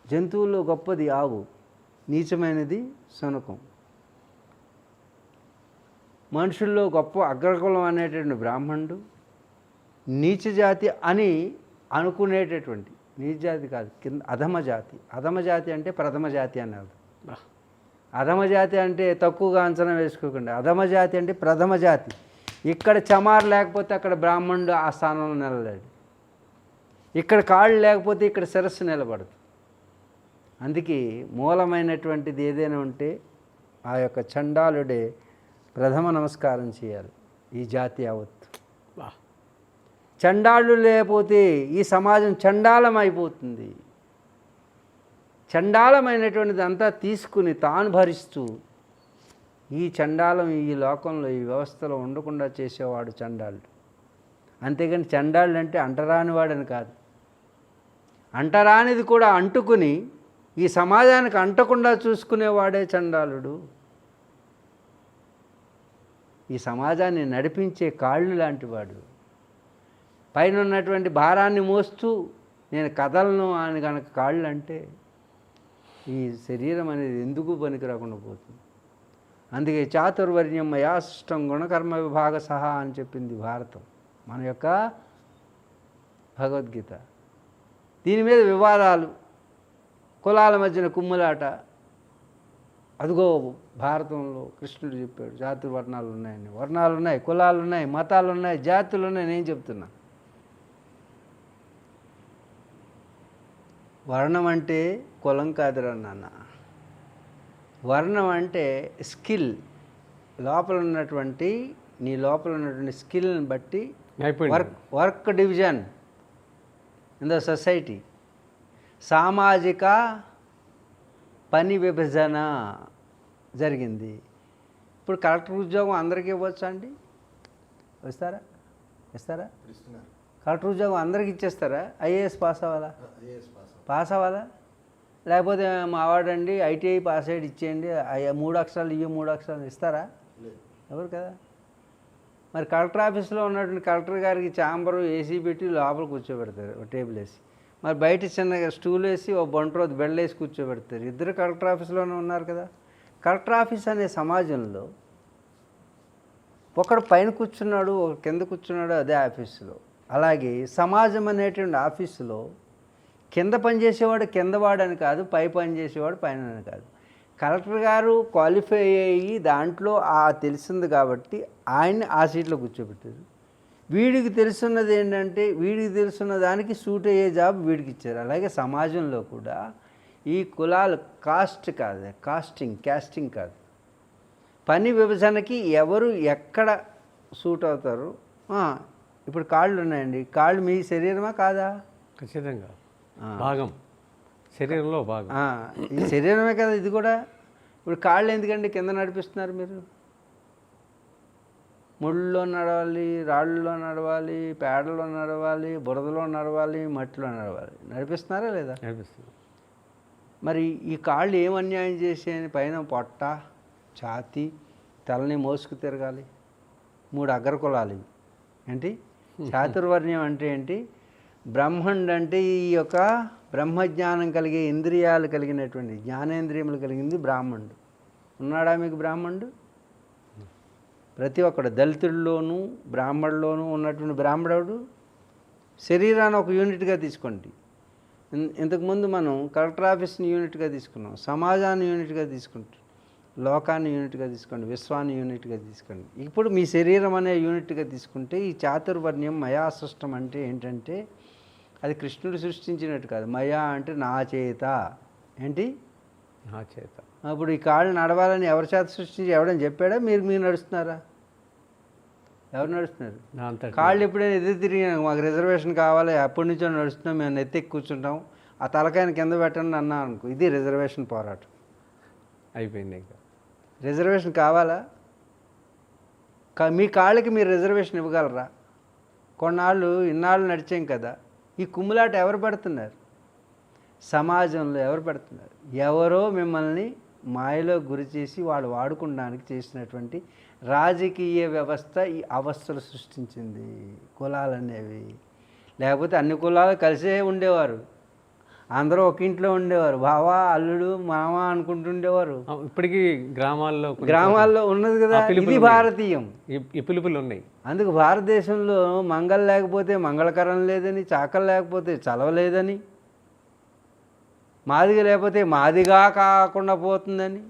జంతువుల్లో గొప్పది ఆవు, నీచమైనది శునకం. మనుషుల్లో గొప్ప అగ్రకులం అనేటువంటి బ్రాహ్మణుడు, నీచ జాతి అని అనుకునేటటువంటి, నీచ జాతి కాదు, కింద అధమ జాతి. అధమ జాతి అంటే ప్రథమ జాతి అన్నారు. అధమ జాతి అంటే తక్కువగా అంచనా వేసుకోకుండా, అధమ జాతి అంటే ప్రథమ జాతి. ఇక్కడ చమారు లేకపోతే అక్కడ బ్రాహ్మణుడు ఆ స్థానంలో నిలబడాడు, ఇక్కడ కాళ్ళు లేకపోతే ఇక్కడ శిరస్సు నిలబడదు. అందుకే మూలమైనటువంటిది ఏదైనా ఉంటే ఆ యొక్క చండాలుడే ప్రథమ నమస్కారం చేయాలి ఈ జాతి యావత్తు. చండాళ్ళు లేకపోతే ఈ సమాజం చండాలం అయిపోతుంది. చండాలమైనటువంటిది అంతా తీసుకుని తాను భరిస్తూ ఈ చండాలం ఈ లోకంలో ఈ వ్యవస్థలో ఉండకుండా చేసేవాడు చండాలుడు. అంతేగాని చండాలుడు అంటే అంటరానివాడని కాదు. అంటరానిది కూడా అంటుకుని ఈ సమాజానికి అంటకుండా చూసుకునేవాడే చండాలుడు. ఈ సమాజాన్ని నడిపించే కాళ్ళు లాంటివాడు. పైన ఉన్నటువంటి భారాన్ని మోస్తూ నేను కదలను అని కనుక కాళ్ళు అంటే ఈ శరీరం అనేది ఎందుకు పనికి రాకుండా పోతుంది. అందుకే చాతుర్వర్ణ్యం మయా సృష్టం గుణకర్మ విభాగ సహా అని చెప్పింది భారతం, మన యొక్క భగవద్గీత. దీని మీద వివాదాలు, కులాల మధ్యన కుమ్ములాట. అదిగో భారతంలో కృష్ణుడు చెప్పాడు చాతుర్వర్ణాలు ఉన్నాయని. వర్ణాలు ఉన్నాయి, కులాలు ఉన్నాయి, మతాలు ఉన్నాయి, జాతులు ఉన్నాయి. నేను చెప్తున్నా వర్ణం అంటే కులం కాదురా నాన్న. వర్ణం అంటే స్కిల్, లోపల ఉన్నటువంటి నీ లోపల ఉన్నటువంటి స్కిల్ని బట్టి work division in the society, సామాజిక పని విభజన జరిగింది. ఇప్పుడు కలెక్టర్ ఉద్యోగం అందరికీ ఇవ్వచ్చా అండి? ఇస్తారా? కలెక్టర్ ఉద్యోగం అందరికీ ఇచ్చేస్తారా? ఐఏఎస్ పాస్ అవ్వాలా? పాస్ అవ్వాలా? లేకపోతే మా వాడండి ఐటీఐ పాస్ అయ్యి ఇచ్చేయండి, 3 అక్షరాలు 3 అక్షరాలు ఇస్తారా? ఎవరు కదా. మరి కలెక్టర్ ఆఫీస్లో ఉన్నటువంటి కలెక్టర్ గారికి ఛాంబరు ఏసీ పెట్టి లోపల కూర్చోబెడతారు, టేబుల్ వేసి. మరి బయట చిన్నగా స్టూల్ వేసి ఓ బంట్రోజు బెడ్ వేసి కూర్చోబెడతారు. ఇద్దరు కలెక్టర్ ఆఫీస్లోనే ఉన్నారు కదా. కలెక్టర్ ఆఫీస్ అనే సమాజంలో ఒకడు పైన కూర్చున్నాడు, ఒక కింద కూర్చున్నాడు, అదే ఆఫీసులో. అలాగే సమాజం అనేటువంటి ఆఫీసులో కింద పనిచేసేవాడు కిందవాడని కాదు, పై పని చేసేవాడు పైన అని కాదు. కలెక్టర్ గారు క్వాలిఫై అయ్యి దాంట్లో తెలిసింది కాబట్టి ఆయన్ని ఆ సీట్లో కూర్చోబెట్టారు. వీడికి తెలుసున్నది ఏంటంటే వీడికి తెలుసున్న దానికి సూట్ అయ్యే జాబ్ వీడికి ఇచ్చారు. అలాగే సమాజంలో కూడా ఈ కులాలు కాస్ట్ కాదు, క్యాస్టింగ్ కాదు, పని విభజనకి ఎవరు ఎక్కడ సూట్ అవుతారు. ఇప్పుడు కాళ్ళు ఉన్నాయండి, కాళ్ళు మీ శరీరమా కాదా? ఖచ్చితంగా భాగం, శరీరంలో భాగం. ఇది శరీరమే కదా ఇది కూడా. ఇప్పుడు కాళ్ళు ఎందుకండి కింద నడిపిస్తున్నారు మీరు? ముళ్ళలో నడవాలి, రాళ్ళలో నడవాలి, పేడలో నడవాలి, బురదలో నడవాలి, మట్టిలో నడవాలి. నడిపిస్తున్నారా లేదా? నడిపిస్తున్నారు. మరి ఈ కాళ్ళు ఏం అన్యాయం చేసేయని పైన పొట్ట, ఛాతీ, తలని మోసుకు తిరగాలి. 3 అగ్రకులాలు ఇవి. ఏంటి? చాతుర్వర్ణ్యం అంటే ఏంటి? బ్రహ్మండు అంటే ఈ యొక్క బ్రహ్మజ్ఞానం కలిగే ఇంద్రియాలు కలిగినటువంటి జ్ఞానేంద్రియములు కలిగింది బ్రాహ్మణుడు. ఉన్నాడా మీకు బ్రాహ్మణుడు? ప్రతి ఒక్కడు దళితుల్లోనూ బ్రాహ్మణుల్లోనూ ఉన్నటువంటి బ్రాహ్మణుడు శరీరాన్ని ఒక యూనిట్గా తీసుకోండి. ఇంతకుముందు మనం కలెక్టర్ ఆఫీస్ని యూనిట్గా తీసుకున్నాం, సమాజాన్ని యూనిట్గా తీసుకుంటాం, లోకాన్ని యూనిట్గా తీసుకోండి, విశ్వాన్ని యూనిట్గా తీసుకోండి. ఇప్పుడు మీ శరీరం అనే యూనిట్గా తీసుకుంటే ఈ చాతుర్వర్ణ్యం మయా సృష్టం అంటే ఏంటంటే అది కృష్ణుడు సృష్టించినట్టు కాదు. మయా అంటే నా చేత. ఏంటి? నా చేత. అప్పుడు ఈ కాళ్ళు నడవాలని ఎవరి చేత సృష్టించి ఎవడని చెప్పాడా? మీరు నడుస్తున్నారా? ఎవరు నడుస్తున్నారు? కాళ్ళు ఎప్పుడైనా ఎదురు తిరిగి మాకు రిజర్వేషన్ కావాలి, అప్పటి నుంచో నడుస్తున్నాం, మేము నెత్తికి కూర్చుంటాం, ఆ తలకాయని కింద పెట్టండి అన్నా అనుకో, ఇది రిజర్వేషన్ పోరాటం అయిపోయింది. ఇంకా రిజర్వేషన్ కావాలా? మీ కాళ్ళకి మీరు రిజర్వేషన్ ఇవ్వగలరా? ఇన్నాళ్ళు నడిచాం కదా. ఈ కుమ్ములాట ఎవరు పెడుతున్నారు? సమాజంలో ఎవరు పెడుతున్నారు? ఎవరో మిమ్మల్ని మాయలో గురి చేసి వాళ్ళు వాడుకోవడానికి చేసినటువంటి రాజకీయ వ్యవస్థ ఈ అవస్థలు సృష్టించింది. కులాలు అనేవి లేకపోతే అన్ని కులాలు కలిసే ఉండేవారు, అందరూ ఒక ఇంట్లో ఉండేవారు, బావా అల్లుడు మామ అనుకుంటుండేవారు. ఇప్పటికీ గ్రామాల్లో ఉన్నది కదా. ఇది భారతీయం. ఈ పిలుపులు ఉన్నాయి. అందుకు భారతదేశంలో మంగళ లేకపోతే మంగళకరం లేదని, చాకలు లేకపోతే చలవలేదని, మాదిగ లేకపోతే మాదిగా కాకుండా పోతుందని,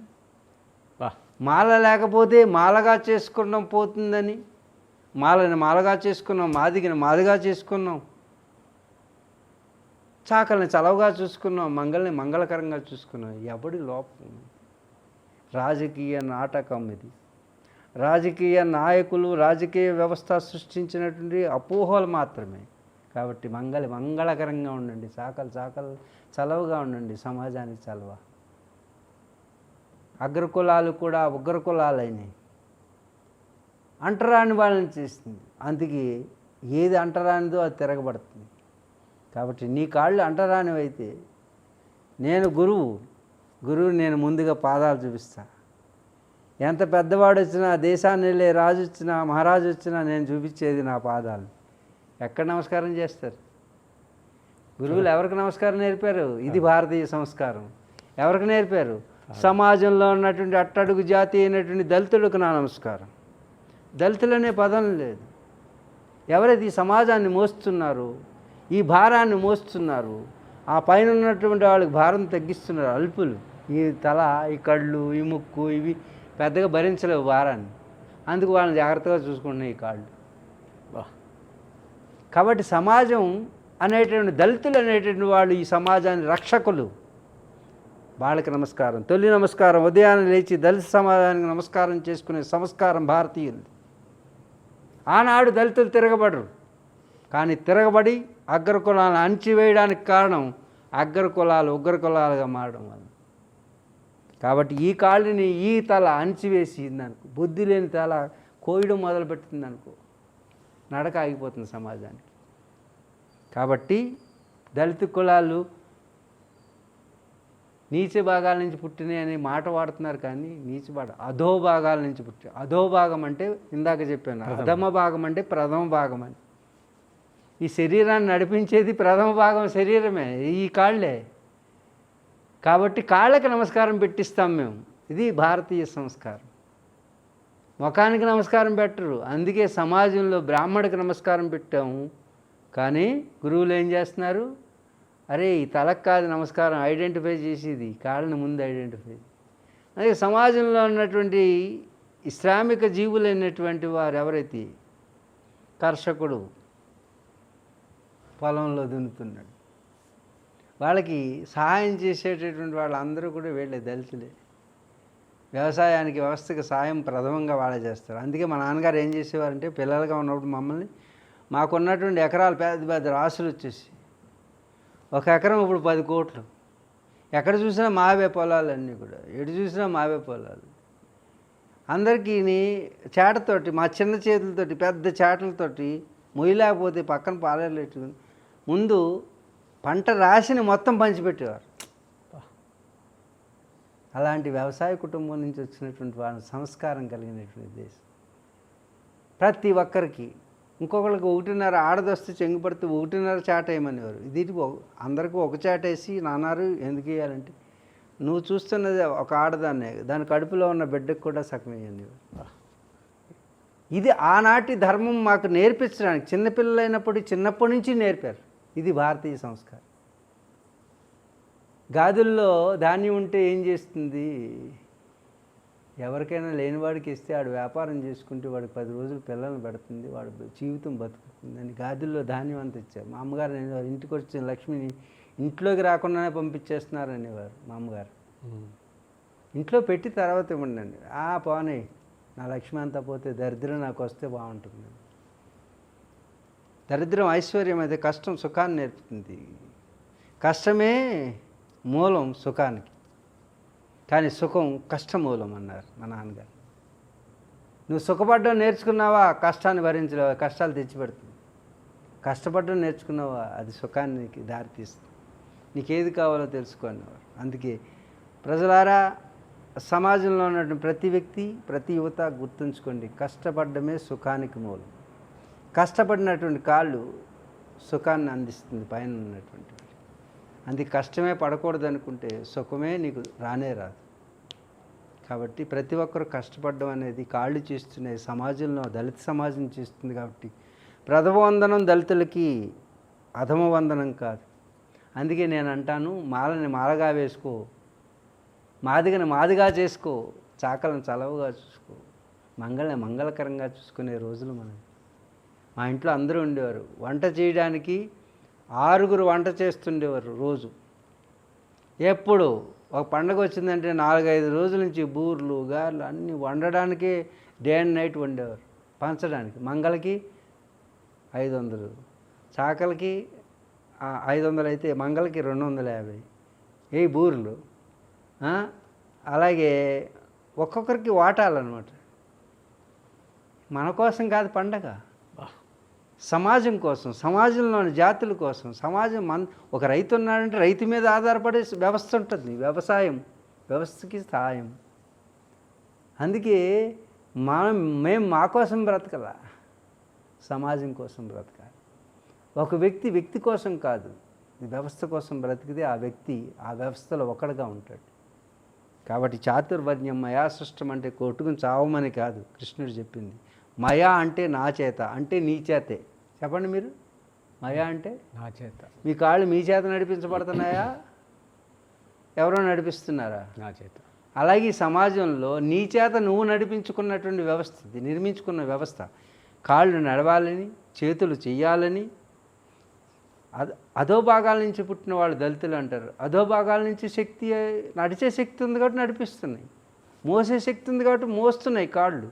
మాల లేకపోతే మాలగా చేసుకున్నాం పోతుందని, మాలని మాలగా చేసుకున్నాం, మాదిగని మాదిగా చేసుకున్నాం, చాకల్ని చలవగా చూసుకున్నాం, మంగళని మంగళకరంగా చూసుకున్నాం. ఎవడి లోపం? రాజకీయ నాటకం ఇది. రాజకీయ నాయకులు రాజకీయ వ్యవస్థ సృష్టించినటువంటి అపోహలు మాత్రమే. కాబట్టి మంగళకరంగా ఉండండి, చాకలు చలవగా ఉండండి, సమాజానికి చలవ. అగ్రకులాలు కూడా ఉగ్రకులాలైనవి. అంటరాని వాళ్ళని చేస్తుంది. అందుకే ఏది అంటరానిదో అది తిరగబడుతుంది. కాబట్టి నీ కాళ్ళు అంటరానివైతే నేను గురువు నేను ముందుగా పాదాలు చూపిస్తా. ఎంత పెద్దవాడు వచ్చినా, దేశాన్ని వెళ్ళే రాజు వచ్చినా, మహారాజు వచ్చినా నేను చూపించేది నా పాదాలు. ఎక్కడ నమస్కారం చేస్తారు? గురువులు ఎవరికి నమస్కారం నేర్పారు? ఇది భారతీయ సంస్కారం. ఎవరికి నేర్పారు? సమాజంలో ఉన్నటువంటి అట్టడుగు జాతి అయినటువంటి దళితులకు నా నమస్కారం. దళితులనే పదం లేదు. ఎవరైతే ఈ సమాజాన్ని మోస్తున్నారు, ఈ భారాన్ని మోస్తున్నారు, ఆ పైన ఉన్నటువంటి వాళ్ళకి భారం తగ్గిస్తున్నారు. అల్పులు ఈ తల, ఈ కళ్ళు, ఈ ముక్కు ఇవి పెద్దగా భరించలేవు భారాన్ని. అందుకు వాళ్ళని జాగ్రత్తగా చూసుకుంటున్నాయి ఈ కాళ్ళు. కాబట్టి సమాజం అనేటువంటి దళితులు అనేటువంటి వాళ్ళు ఈ సమాజాన్ని రక్షకులు. వాళ్ళకి నమస్కారం. తొలి నమస్కారం ఉదయాన్నే లేచి దళిత సమాజానికి నమస్కారం చేసుకునే సంస్కారం భారతీయులు. ఆనాడు దళితులు తిరగబడరు, కానీ తిరగబడి అగ్రకులాలను అణచివేయడానికి కారణం అగ్రకులాలు ఉగ్రకులాలుగా మారడం వల్ల. కాబట్టి ఈ కాళ్ళని, ఈ తల అణచివేసిందనుకో, బుద్ధి లేని తల కోయడం మొదలుపెట్టిందనుకో, నడక ఆగిపోతుంది సమాజానికి. కాబట్టి దళిత కులాలు నీచ భాగాల నుంచి పుట్టినాయి అనే మాట వాడుతున్నారు, కానీ అధోభాగాల నుంచి పుట్టినాయి. అధోభాగం అంటే ఇందాక చెప్పాను, అధమ భాగం అంటే ప్రథమ భాగం అని. ఈ శరీరాన్ని నడిపించేది ప్రథమ భాగం శరీరమే, ఈ కాళ్ళే. కాబట్టి కాళ్ళకి నమస్కారం పెట్టిస్తాం మేము. ఇది భారతీయ సంస్కారం. ముఖానికి నమస్కారం పెట్టరు. అందుకే సమాజంలో బ్రాహ్మడికి నమస్కారం పెట్టాము, కానీ గురువులు ఏం చేస్తున్నారు? అరే ఈ తలకు కాదు నమస్కారం, ఐడెంటిఫై చేసేది కాళ్ళని ముందు ఐడెంటిఫై. అదే సమాజంలో ఉన్నటువంటి శ్రామిక జీవులైనటువంటి వారు ఎవరైతే, కర్షకుడు పొలంలో దున్నుతున్నాడు, వాళ్ళకి సహాయం చేసేటటువంటి వాళ్ళందరూ కూడా వీళ్ళే, దళితులే. వ్యవసాయానికి, వ్యవస్థకి సాయం ప్రథమంగా వాళ్ళే చేస్తారు. అందుకే మా నాన్నగారు ఏం చేసేవారంటే, పిల్లలుగా ఉన్నప్పుడు మమ్మల్ని, మాకున్నటువంటి ఎకరాలు పెద్ద పెద్ద రాసులు వచ్చేసి, ఒక ఎకరం ఇప్పుడు 10 కోట్లు. ఎక్కడ చూసినా మావే పొలాలన్నీ కూడా, ఎటు చూసినా మావే పొలాలు. అందరికీ చేటతోటి, మా చిన్న చేతులతోటి, పెద్ద చేటలతోటి మొయ్యలేకపోతే పక్కన పాలేట్లు ముందు పంట రాశిని మొత్తం పంచిపెట్టేవారు. అలాంటి వ్యవసాయ కుటుంబం నుంచి వచ్చినటువంటి వాళ్ళ సంస్కారం కలిగినటువంటి దేశం. ప్రతి ఒక్కరికి, ఇంకొకరికి 1.5 ఆడదొస్తే చెంగుపడితే 1.5 చాట వేయమనేవారు. ఇది అందరికీ ఒక చాట వేసి నాన్నారు. ఎందుకు వేయాలంటే, నువ్వు చూస్తున్నది ఒక ఆడదాన్నే, దాని కడుపులో ఉన్న బిడ్డకు కూడా సగం వేయనివారు. ఇది ఆనాటి ధర్మం మాకు నేర్పించడానికి చిన్నప్పటి నుంచి నేర్పారు. ఇది భారతీయ సంస్కారం. గాదుల్లో ధాన్యం ఉంటే ఏం చేస్తుంది? ఎవరికైనా లేనివాడికి ఇస్తే వాడు వ్యాపారం చేసుకుంటే వాడికి 10 రోజులు పిల్లల్ని పెడుతుంది, వాడు జీవితం బతుకుతుంది అని గాదుల్లో ధాన్యం అంత ఇచ్చారు. మా అమ్మగారు అనేవారు, ఇంటికి వచ్చిన లక్ష్మిని ఇంట్లోకి రాకుండానే పంపించేస్తున్నారు అనేవారు మా అమ్మగారు. ఇంట్లో పెట్టి తర్వాత ఇవ్వండి. పోనీ నా లక్ష్మి అంతా పోతే దరిద్రం నాకు వస్తే బాగుంటుంది. దరిద్రం ఐశ్వర్యం అయితే, కష్టం సుఖాన్ని నేర్పుతుంది. కష్టమే మూలం సుఖానికి, కానీ సుఖం కష్టమూలం అన్నారు మా నాన్నగారు. నువ్వు సుఖపడడం నేర్చుకున్నావా, కష్టాన్ని భరించలేవా, కష్టాలు తెచ్చిపెడుతుంది. కష్టపడడం నేర్చుకున్నావా, అది సుఖానికి దారితీస్తుంది. నీకేది కావాలో తెలుసుకునేవారు. అందుకే ప్రజలారా, సమాజంలో ఉన్నటువంటి ప్రతి వ్యక్తి, ప్రతి యువత గుర్తుంచుకోండి, కష్టపడడమే సుఖానికి మూలం. కష్టపడినటువంటి కాళ్ళు సుఖాన్ని అందిస్తుంది పైన ఉన్నటువంటి. అందుకే కష్టమే పడకూడదు అనుకుంటే సుఖమే నీకు రానే రాదు. కాబట్టి ప్రతి ఒక్కరు కష్టపడడం అనేది కాళ్ళు చేస్తున్నాయి. సమాజంలో దళిత సమాజం చేస్తుంది. కాబట్టి ప్రథమ వందనం దళితులకి, అధమ వందనం కాదు. అందుకే నేను అంటాను, మాలని మాలగా వేసుకో, మాదిగని మాదిగా చేసుకో, చాకలను చలవుగా చూసుకో, మంగళని మంగళకరంగా చూసుకునే రోజులు మనం. మా ఇంట్లో అందరూ ఉండేవారు. వంట చేయడానికి 6 వంట చేస్తుండేవారు రోజు. ఎప్పుడు ఒక పండగ వచ్చిందంటే 4-5 రోజుల నుంచి బూర్లు, గారెలు అన్నీ వండడానికే డే అండ్ నైట్ వండేవారు. పంచడానికి మంగళకి 500, చాకలకి 500 అయితే మంగళకి 250. బూర్లు అలాగే ఒక్కొక్కరికి వాటాలన్నమాట. మన కోసం కాదు పండగ, సమాజం కోసం, సమాజంలోని జాతుల కోసం. సమాజం ఒక రైతు ఉన్నాడంటే రైతు మీద ఆధారపడే వ్యవస్థ ఉంటుంది, వ్యవస్థకి సహాయం. అందుకే మేము మా కోసం బ్రతకల, సమాజం కోసం బ్రతకాలి. ఒక వ్యక్తి కోసం కాదు, వ్యవస్థ కోసం బ్రతికితే ఆ వ్యక్తి ఆ వ్యవస్థలో ఒకడుగా ఉంటాడు. కాబట్టి చాతుర్వర్ణ్యం మయా సృష్టం అంటే కొట్టుకుని చావమని కాదు కృష్ణుడు చెప్పింది. మయా అంటే నా చేత, అంటే నీ చేతే. చెప్పండి మీరు, మయా అంటే నా చేత. మీ కాళ్ళు మీ చేత నడిపించబడుతున్నాయా, ఎవరో నడిపిస్తున్నారా? నా చేత. అలాగే ఈ సమాజంలో నీ చేత నువ్వు నడిపించుకున్నటువంటి వ్యవస్థ, నిర్మించుకున్న వ్యవస్థ. కాళ్ళు నడవాలని, చేతులు చెయ్యాలని. అధోభాగాల నుంచి పుట్టిన వాళ్ళు దళితులు అంటారు. అధోభాగాల నుంచి శక్తి, నడిచే శక్తి ఉంది కాబట్టి నడిపిస్తున్నాయి, మోసే శక్తి ఉంది కాబట్టి మోస్తున్నాయి కాళ్ళు.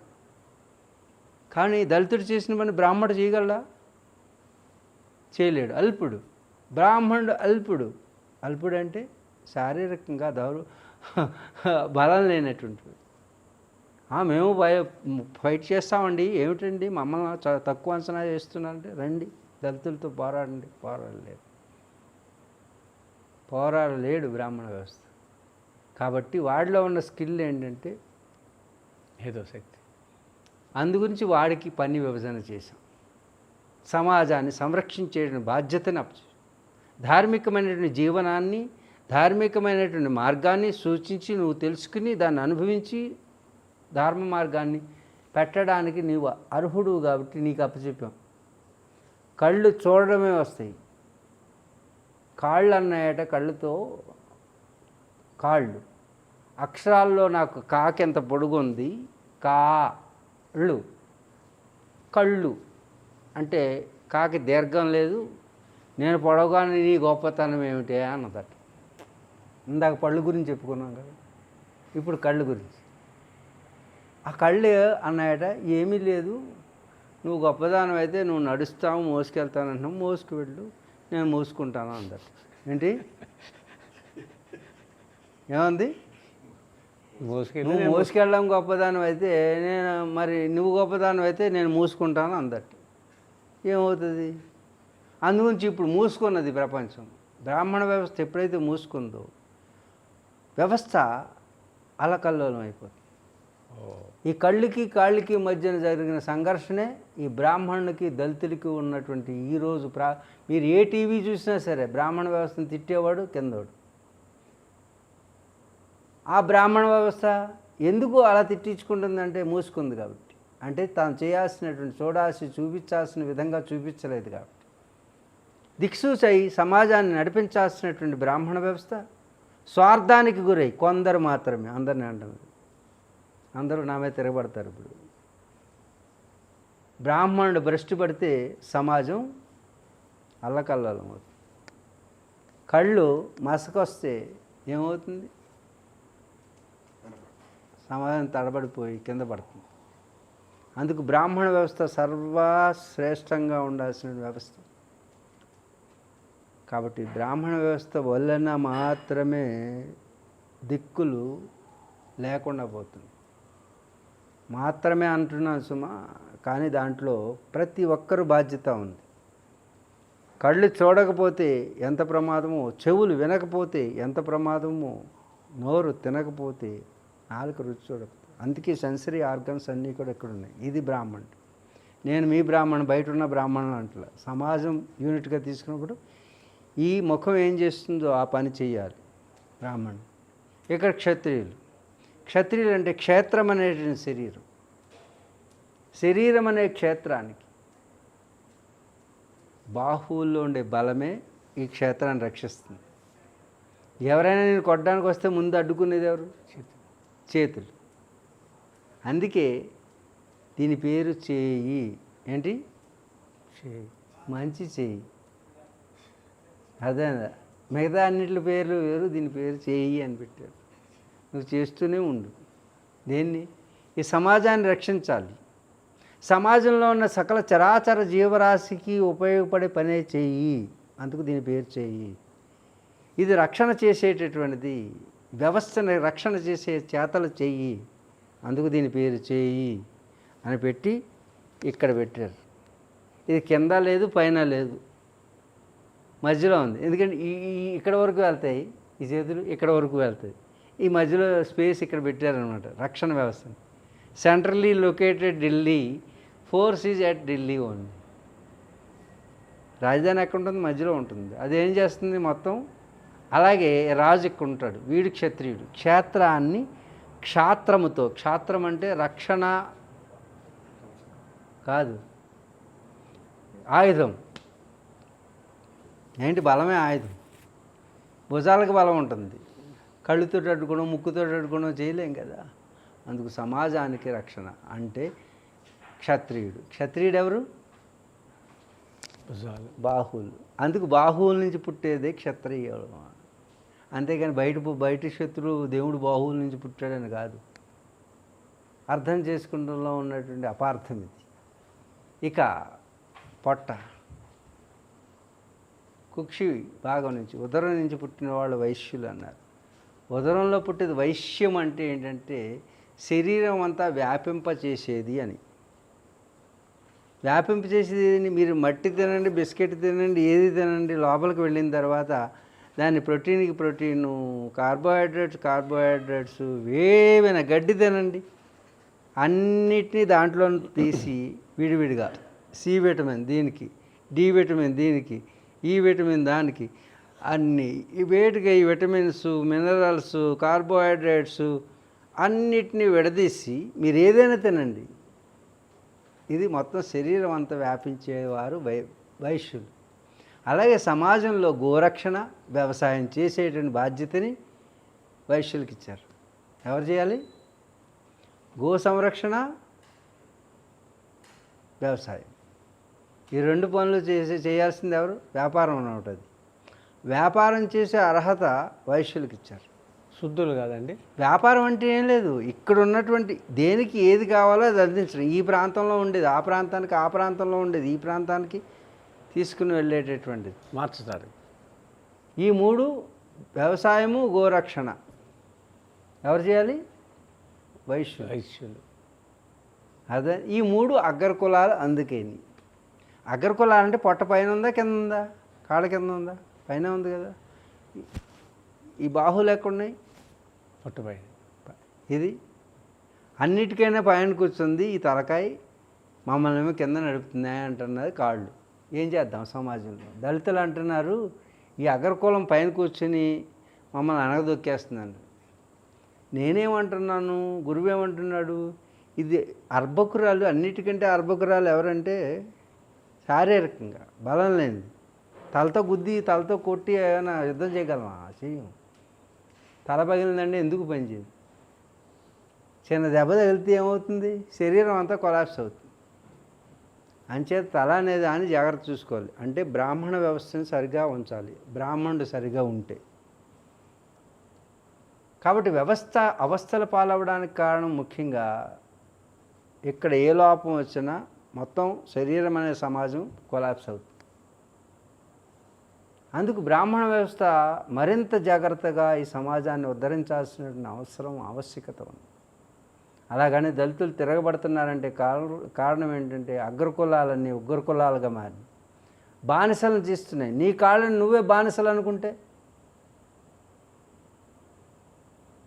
కానీ దళితుడు చేసిన పని బ్రాహ్మణుడు చేయగలడా? చేయలేడు. అల్పుడు. బ్రాహ్మణుడు అల్పుడు. అల్పుడు అంటే శారీరకంగా బలం లేనటువంటి. మేము ఫైట్ చేస్తామండి, ఏమిటండి మమ్మల్ని తక్కువ అంచనా చేస్తున్నారంటే రండి దళితులతో పోరాడండి. పోరాడలేడు బ్రాహ్మణ వ్యవస్థ. కాబట్టి వాడిలో ఉన్న స్కిల్ ఏంటంటే ఏదో శక్తి. అందుగురించి వాడికి పని విభజన చేశాం. సమాజాన్ని సంరక్షించే బాధ్యతను ధార్మికమైనటువంటి జీవనాన్ని, ధార్మికమైనటువంటి మార్గాన్ని సూచించి నువ్వు తెలుసుకుని దాన్ని అనుభవించి ధర్మ మార్గాన్ని పెట్టడానికి నీవు అర్హుడు కాబట్టి నీకు అప్పచెప్పాం. కళ్ళు చూడడమే వస్తాయి. కాళ్ళు అన్నాయట, కళ్ళుతో కాళ్ళు. అక్షరాల్లో నాకు కాకెంత పొడుగుంది, కళ్ళు అంటే కాకి దీర్ఘం లేదు, నేను పొడవుగానే నీ గొప్పతనం ఏమిటి అన్నదట. ఇందాక పళ్ళు గురించి చెప్పుకున్నాం కదా, ఇప్పుడు కళ్ళు గురించి. ఆ కళ్ళు అన్నాయట, ఏమీ లేదు, నువ్వు గొప్పదానం అయితే నువ్వు నడుస్తావు, మోసుకెళ్తాను అంటున్నావు, మోసుకు వెళ్ళు, నేను మోసుకుంటాను అందట. ఏంటి ఏమంది? నువ్వు మోసుకెళ్ళడం గొప్పదానం అయితే నువ్వు గొప్పదానం అయితే నేను మూసుకుంటాను అందట. ఏమవుతుంది? అందుగురించి ఇప్పుడు మూసుకున్నది ప్రపంచం. బ్రాహ్మణ వ్యవస్థ ఎప్పుడైతే మూసుకుందో వ్యవస్థ అలకల్లోలం అయిపోతుంది. ఈ కళ్ళకి కాళ్ళకి మధ్యన జరిగిన సంఘర్షణే ఈ బ్రాహ్మణులకి దళితులకి ఉన్నటువంటి ఈరోజు మీరు ఏ టీవీ చూసినా సరే బ్రాహ్మణ వ్యవస్థను తిట్టేవాడు కిందవాడు. ఆ బ్రాహ్మణ వ్యవస్థ ఎందుకు అలా తిట్టించుకుంటుందంటే మూసుకుంది కాబట్టి. అంటే తాను చేయాల్సినటువంటి చూపించాల్సిన విధంగా చూపించలేదు కాబట్టి. దిక్సూచై సమాజాన్ని నడిపించాల్సినటువంటి బ్రాహ్మణ వ్యవస్థ స్వార్థానికి గురై కొందరు మాత్రమే, అందరిని అంటున్నారు, అందరూ నామే తిరగబడతారు. ఇప్పుడు బ్రాహ్మణుడు భ్రష్టు పడితే సమాజం అల్లకల్లోలం అవుతుంది. కళ్ళు మసకొస్తే ఏమవుతుంది? సమాజం తడబడిపోయి కింద పడుతుంది. అందుకు బ్రాహ్మణ వ్యవస్థ సర్వశ్రేష్టంగా ఉండాల్సిన వ్యవస్థ. కాబట్టి బ్రాహ్మణ వ్యవస్థ వలన మాత్రమే దిక్కులు లేకుండా పోతుంది. మాత్రమే అంటున్నాను సుమా, కానీ దాంట్లో ప్రతి ఒక్కరు బాధ్యత ఉంది. కళ్ళు చూడకపోతే ఎంత ప్రమాదమో, చెవులు వినకపోతే ఎంత ప్రమాదమో, నోరు తినకపోతే నాలుక రుచి చూడకపోతే. అందుకే సెన్సరీ ఆర్గన్స్ అన్నీ కూడా ఇక్కడ ఉన్నాయి. ఇది బ్రాహ్మణుడు. నేను మీ బ్రాహ్మణ్, బయట ఉన్న బ్రాహ్మణులు అంటలే. సమాజం యూనిట్గా తీసుకున్నప్పుడు ఈ ముఖం ఏం చేస్తుందో ఆ పని చేయాలి బ్రాహ్మణుడు. ఇక్కడ క్షత్రియులు అంటే క్షేత్రం అనేటువంటి శరీరం. శరీరం అనే క్షేత్రానికి బాహువుల్లో ఉండే బలమే ఈ క్షేత్రాన్ని రక్షిస్తుంది. ఎవరైనా నేను కొట్టడానికి వస్తే ముందు అడ్డుకునేది ఎవరు? చేతులు. అందుకే దీని పేరు చేయి. ఏంటి? చేయి. మంచి చేయి. అదే మిగతా అన్నింటి పేర్లు వేరు, దీని పేరు చేయి అని పెట్టారు. నువ్వు చేస్తూనే ఉండు. దేన్ని? ఈ సమాజాన్ని రక్షించాలి. సమాజంలో ఉన్న సకల చరాచర జీవరాశికి ఉపయోగపడే పనే చెయ్యి. అందుకు దీని పేరు చెయ్యి. ఇది రక్షణ చేసేటటువంటిది. వ్యవస్థని రక్షణ చేసే చేతలు చెయ్యి, అందుకు దీని పేరు చేయి అని పెట్టి ఇక్కడ పెట్టారు. ఇది కింద లేదు, పైన లేదు, మధ్యలో ఉంది. ఎందుకంటే ఇక్కడ వరకు వెళ్తాయి ఈ చేతులు, ఇక్కడ వరకు వెళ్తాయి. ఈ మధ్యలో స్పేస్ ఇక్కడ పెట్టారనమాట రక్షణ వ్యవస్థని. Centrally located Delhi, force is at Delhi only. రాజధాని ఎక్కడ ఉంటుంది? మధ్యలో ఉంటుంది. అదేం చేస్తుంది మొత్తం. అలాగే రాజు ఇక్కడ ఉంటాడు, వీడు క్షత్రియుడు. క్షేత్రాన్ని క్షాత్రముతో, క్షాత్రం అంటే రక్షణ కాదు, ఆయుధం. ఏంటి? బలమే ఆయుధం. భుజాలకు బలం ఉంటుంది, కళ్ళుతో అడ్డుకోవడం, ముక్కుతో అడ్డుకోవడం చేయలేం కదా. అందుకు సమాజానికి రక్షణ అంటే క్షత్రియుడు. క్షత్రియుడు ఎవరు? బాహువులు. అందుకు బాహువుల నుంచి పుట్టేదే క్షత్రియుడు. అంతేగాని బయట శత్రువు దేవుడు బాహువుల నుంచి పుట్టాడని కాదు. అర్థం చేసుకుంటంలో ఉన్నటువంటి అపార్థం ఇది. ఇక పొట్ట, కుక్షి భాగం నుంచి, ఉదరం నుంచి పుట్టిన వాళ్ళు వైశ్యులు అన్నారు. ఉదరంలో పుట్టేది వైశ్యం అంటే ఏంటంటే శరీరం అంతా వ్యాపింపచేసేది అని. వ్యాపింపచేసేది మీరు మట్టి తినండి, బిస్కెట్ తినండి, ఏది తినండి, లోపలికి వెళ్ళిన తర్వాత దాన్ని ప్రోటీన్కి ప్రోటీను, కార్బోహైడ్రేట్స్ ఏవైనా గడ్డి తినండి, అన్నిటినీ దాంట్లో తీసి విడివిడిగా సి విటమిన్ దీనికి, డి విటమిన్ దీనికి, ఈ విటమిన్ దానికి, అన్నీ వేటిగా ఈ విటమిన్స్, మినరల్స్, కార్బోహైడ్రేట్స్ అన్నిటినీ విడదీసి మీరు ఏదైనా తినండి. ఇది మొత్తం శరీరం అంతా వ్యాపించేవారు వైశ్యులు. అలాగే సమాజంలో గోరక్షణ, వ్యవసాయం చేసేటువంటి బాధ్యతని వైశ్యులకి ఇచ్చారు. ఎవరు చేయాలి? గో సంరక్షణ, వ్యవసాయం. ఈ రెండు పనులు చేయాల్సింది ఎవరు? వ్యాపారం అన్నమాట. అది వ్యాపారం చేసే అర్హత వైశ్యులకి ఇచ్చారు. శుద్ధులు కాదండి. వ్యాపారం అంటే ఏం లేదు, ఇక్కడ ఉన్నటువంటి దేనికి ఏది కావాలో అది అందించడం. ఈ ప్రాంతంలో ఉండేది ఆ ప్రాంతానికి, ఆ ప్రాంతంలో ఉండేది ఈ ప్రాంతానికి తీసుకుని వెళ్ళేటటువంటిది మార్చుతారు. ఈ మూడు వ్యవసాయము, గోరక్షణ ఎవరు చేయాలి? వైశ్యులు. అదే ఈ మూడు అగ్రకులాలు. అందుకేని అగ్రకులాలు అంటే పొట్ట పైన ఉందా, కింద ఉందా? కాళ్ళ కింద ఉందా? పైన ఉంది కదా. ఈ బాహువులు ఎక్కడున్నాయి? పొట్ట పైన. ఇది అన్నిటికైనా పైన కూర్చుంది ఈ తలకాయ, మమ్మల్ని ఏమో కింద నడుపుతున్నాయి అంటున్నది కాళ్ళు. ఏం చేద్దాం సమాజంలో? దళితులు అంటున్నారు ఈ అగ్రకులం పైన కూర్చొని మమ్మల్ని అనగదొక్కేస్తున్నాను. నేనేమంటున్నాను, గురువు ఏమంటున్నాడు? ఇది అర్భకురాలు, అన్నిటికంటే అర్భకురాలు ఎవరంటే శారీరకంగా బలం లేనిది. తలతో గుద్ది, తలతో కొట్టి ఏమైనా యుద్ధం చేయగలమా? చెయ్యం. తల పగిలిందంటే ఎందుకు పనిచేయదు? చిన్న దెబ్బ తగిలితే ఏమవుతుంది? శరీరం అంతా కొలాప్స్ అవుతుంది. అంచేత తల అనేది అని జాగ్రత్త చూసుకోవాలి. అంటే బ్రాహ్మణ వ్యవస్థను సరిగా ఉంచాలి, బ్రాహ్మణుడు సరిగా ఉంటే. కాబట్టి వ్యవస్థ అవస్థల పాలవడానికి కారణం ముఖ్యంగా ఇక్కడ ఏ లోపం వచ్చినా మొత్తం శరీరం అనే సమాజం కొలాప్స్ అవుతుంది. అందుకు బ్రాహ్మణ వ్యవస్థ మరింత జాగ్రత్తగా ఈ సమాజాన్ని ఉద్ధరించాల్సిన ఆవశ్యకత ఉంది. అలాగని దళితులు తిరగబడుతున్నారంటే కారణం ఏంటంటే అగ్రకులాలన్నీ ఉగ్రకులాలుగా మారి బానిసలను చేస్తున్నాయి. నీ కాళ్ళని నువ్వే బానిసలు అనుకుంటే,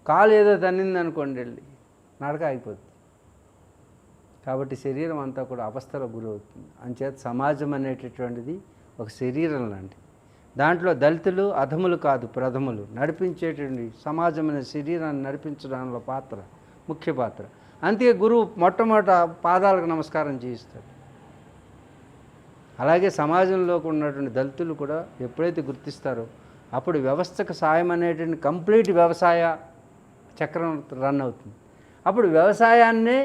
కాలు ఏదో తన్నింది అనుకోండి, వెళ్ళి నడక అయిపోతుంది. కాబట్టి శరీరం అంతా కూడా అవస్థలకు గురవుతుంది. అంచేత సమాజం అనేటటువంటిది ఒక శరీరం లాంటిది. దాంట్లో దళితులు అధములు కాదు, ప్రథములు. నడిపించేటువంటి సమాజం అనే శరీరాన్ని నడిపించడంలో ముఖ్య పాత్ర. అందుకే గురువు మొట్టమొదట పాదాలకు నమస్కారం చేయిస్తాడు. అలాగే సమాజంలోకి ఉన్నటువంటి దళితులు కూడా ఎప్పుడైతే గుర్తిస్తారో అప్పుడు వ్యవస్థకు సాయం అనేటువంటి కంప్లీట్ వ్యవసాయ చక్రం రన్ అవుతుంది. అప్పుడు వ్యవసాయాన్నే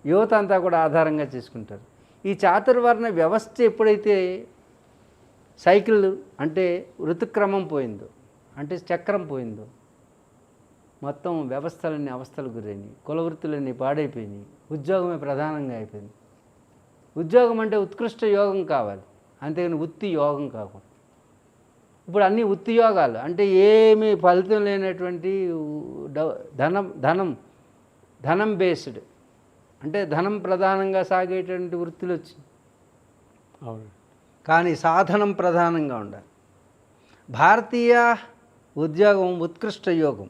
యువత అంతా కూడా ఆధారంగా చేసుకుంటారు. ఈ చాతుర్వర్ణ వ్యవస్థ ఎప్పుడైతే సైకిల్ అంటే ఋతుక్రమం పోయిందో, అంటే చక్రం పోయిందో, మొత్తం వ్యవస్థలన్నీ అవస్థలు గురైనాయి, కులవృత్తులన్నీ పాడైపోయినాయి, ఉద్యోగమే ప్రధానంగా అయిపోయింది. ఉద్యోగం అంటే ఉత్కృష్ట యోగం కావాలి, అంతేగాని ఉత్తి యోగం కాకూడదు. ఇప్పుడు అన్ని ఉద్యోగాలు అంటే ఏమీ ఫలితం లేనటువంటి ధనం బేస్డ్ అంటే ధనం ప్రధానంగా సాగేటువంటి వృత్తులు వచ్చింది. అవును. కానీ సాధనం ప్రధానంగా ఉండాలి. భారతీయ ఉద్యోగం ఉత్కృష్ట యోగం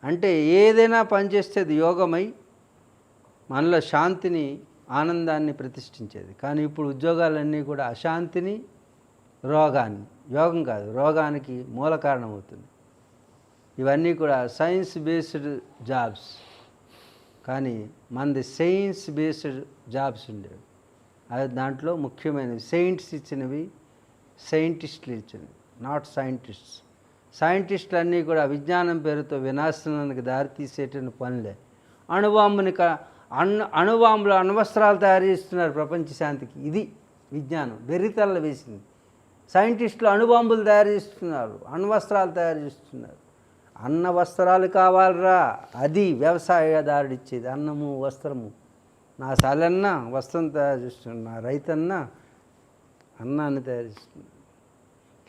అంటే ఏదైనా పనిచేస్తే అది యోగమై మనలో శాంతిని ఆనందాన్ని ప్రతిష్ఠించేది. కానీ ఇప్పుడు ఉద్యోగాలన్నీ కూడా అశాంతిని రోగాన్ని, యోగం కాదు రోగానికి మూల కారణమవుతుంది. ఇవన్నీ కూడా సైన్స్ బేస్డ్ జాబ్స్, కానీ మనది సైన్స్ బేస్డ్ జాబ్స్ ఉండేవి. అది దాంట్లో ముఖ్యమైనవి సెయింట్స్ ఇచ్చినవి, సైంటిస్టులు ఇచ్చినవి, నాట్ సైంటిస్ట్స్. సైంటిస్టులు అన్నీ కూడా విజ్ఞానం పేరుతో వినాశనానికి దారితీసేటువంటి పనులే. అణుబాంబులు అణ్వస్త్రాలు తయారు చేస్తున్నారు ప్రపంచ శాంతికి. ఇది విజ్ఞానం వెర్రితల్ల వేసింది. సైంటిస్టులు అణుబాంబులు తయారు చేస్తున్నారు, అణ్వస్త్రాలు తయారు చేస్తున్నారు. అన్న వస్త్రాలు కావాలరా, అది వ్యవసాయదారుడు ఇచ్చేది. అన్నము వస్త్రము. నా సాలన్న వస్త్రం తయారు చేస్తున్నాడు, నా రైతన్న అన్నాన్ని తయారు చేస్తున్నాడు.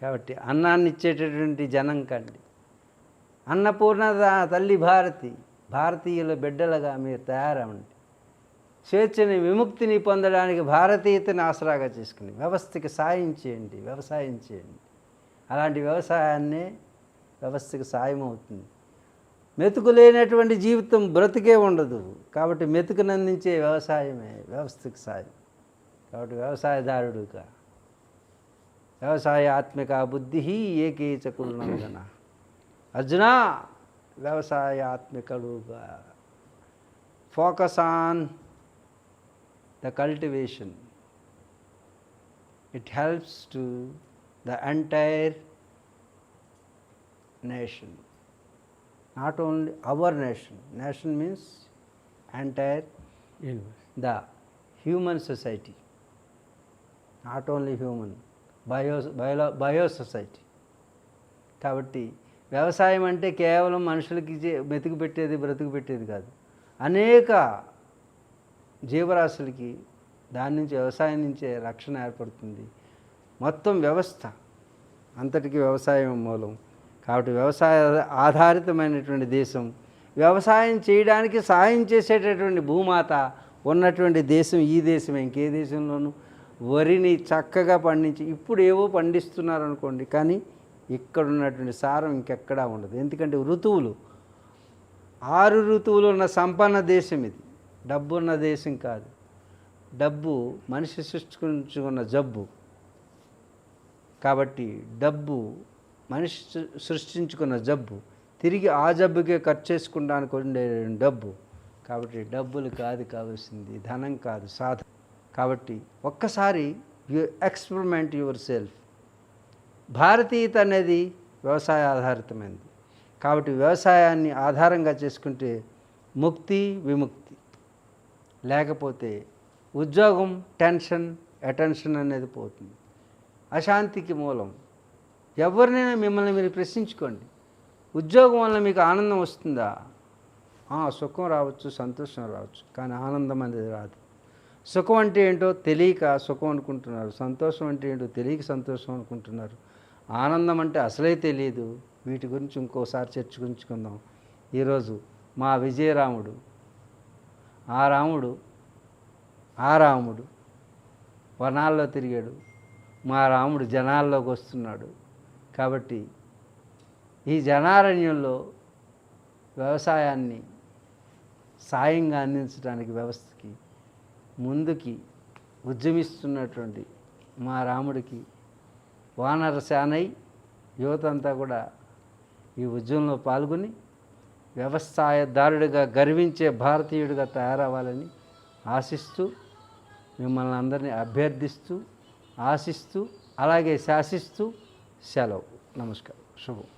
కాబట్టి అన్నాన్ని ఇచ్చేటటువంటి జనం కండి. అన్నపూర్ణ తల్లి భారతీయుల బిడ్డలుగా మీరు తయారవండి. స్వేచ్ఛని విముక్తిని పొందడానికి భారతీయతని ఆసరాగా చేసుకుని వ్యవస్థకి సాయం చేయండి, వ్యవసాయం చేయండి. అలాంటి వ్యవసాయాన్నే వ్యవస్థకి సాయం అవుతుంది. మెతుకు లేనటువంటి జీవితం బ్రతికే ఉండదు. కాబట్టి మెతుకునందించే వ్యవసాయమే వ్యవస్థకి సాయం. కాబట్టి వ్యవసాయదారుడుగా వ్యవసాయాత్మిక బుద్ధి ఏకేచ కులనందన అర్జున వ్యవసాయాత్మికలుగా focus on the cultivation. It helps to the entire nation, not only our nation means entire the human society, not only human, bio society. కాబట్టి వ్యవసాయం అంటే కేవలం మనుషులకి మెతుకు పెట్టేది బ్రతుకు పెట్టేది కాదు. అనేక జీవరాశులకి దాని నుంచి వ్యవసాయం నుంచే రక్షణ ఏర్పడుతుంది. మొత్తం వ్యవస్థ అంతటికి వ్యవసాయం మూలం. కాబట్టి వ్యవసాయ ఆధారితమైనటువంటి దేశం, వ్యవసాయం చేయడానికి సాయం చేసేటటువంటి భూమాత ఉన్నటువంటి దేశం ఈ దేశమే. ఇంకే దేశంలోనూ వరిని చక్కగా పండించి ఇప్పుడు ఏవో పండిస్తున్నారు అనుకోండి, కానీ ఇక్కడ ఉన్నటువంటి సారం ఇంకెక్కడా ఉండదు. ఎందుకంటే ఋతువులు 6 ఋతువులు ఉన్న సంపన్న దేశం ఇది. డబ్బు ఉన్న దేశం కాదు. డబ్బు మనిషి సృష్టించుకున్న జబ్బు. కాబట్టి డబ్బు మనిషి సృష్టించుకున్న జబ్బు, తిరిగి ఆ జబ్బుకే ఖర్చు చేసుకుంటానికి ఉండే డబ్బు. కాబట్టి డబ్బులు కాదు కావాల్సింది, ధనం కాదు సాధన. కాబట్టి ఒక్కసారి యు ఎక్స్పెరిమెంట్ యువర్ సెల్ఫ్. భారతీయత అనేది వ్యవసాయ ఆధారితమైనది. కాబట్టి వ్యవసాయాన్ని ఆధారంగా చేసుకుంటే ముక్తి విముక్తి. లేకపోతే ఉద్యోగం టెన్షన్ అటెన్షన్ అనేది పోతుంది, అశాంతికి మూలం. ఎవరినైనా మిమ్మల్ని మీరు ప్రశ్నించుకోండి, ఉద్యోగం వల్ల మీకు ఆనందం వస్తుందా? సుఖం రావచ్చు, సంతోషం రావచ్చు, కానీ ఆనందం అనేది రాదు. సుఖం అంటే ఏంటో తెలియక సుఖం అనుకుంటున్నారు, సంతోషం అంటే ఏంటో తెలియక సంతోషం అనుకుంటున్నారు, ఆనందం అంటే అసలే తెలియదు. వీటి గురించి ఇంకోసారి చర్చించుకుందాం. ఈరోజు మా విజయరాముడు ఆ రాముడు వనాల్లో తిరిగాడు, మా రాముడు జనాల్లోకి వస్తున్నాడు. కాబట్టి ఈ జనారణ్యంలో వ్యవసాయాన్ని సాయంగా అందించడానికి వ్యవస్థకి ముందుకి ఉద్యమిస్తున్నటువంటి మా రాముడికి వానరసేనై యువతంతా కూడా ఈ ఉద్యమంలో పాల్గొని వ్యవసాయదారుడిగా గర్వించే భారతీయుడిగా తయారవ్వాలని ఆశిస్తూ, మిమ్మల్ని అందరినీ అభ్యర్థిస్తూ, ఆశిస్తూ, అలాగే శాసిస్తూ సెలవు. నమస్కారం. శుభం.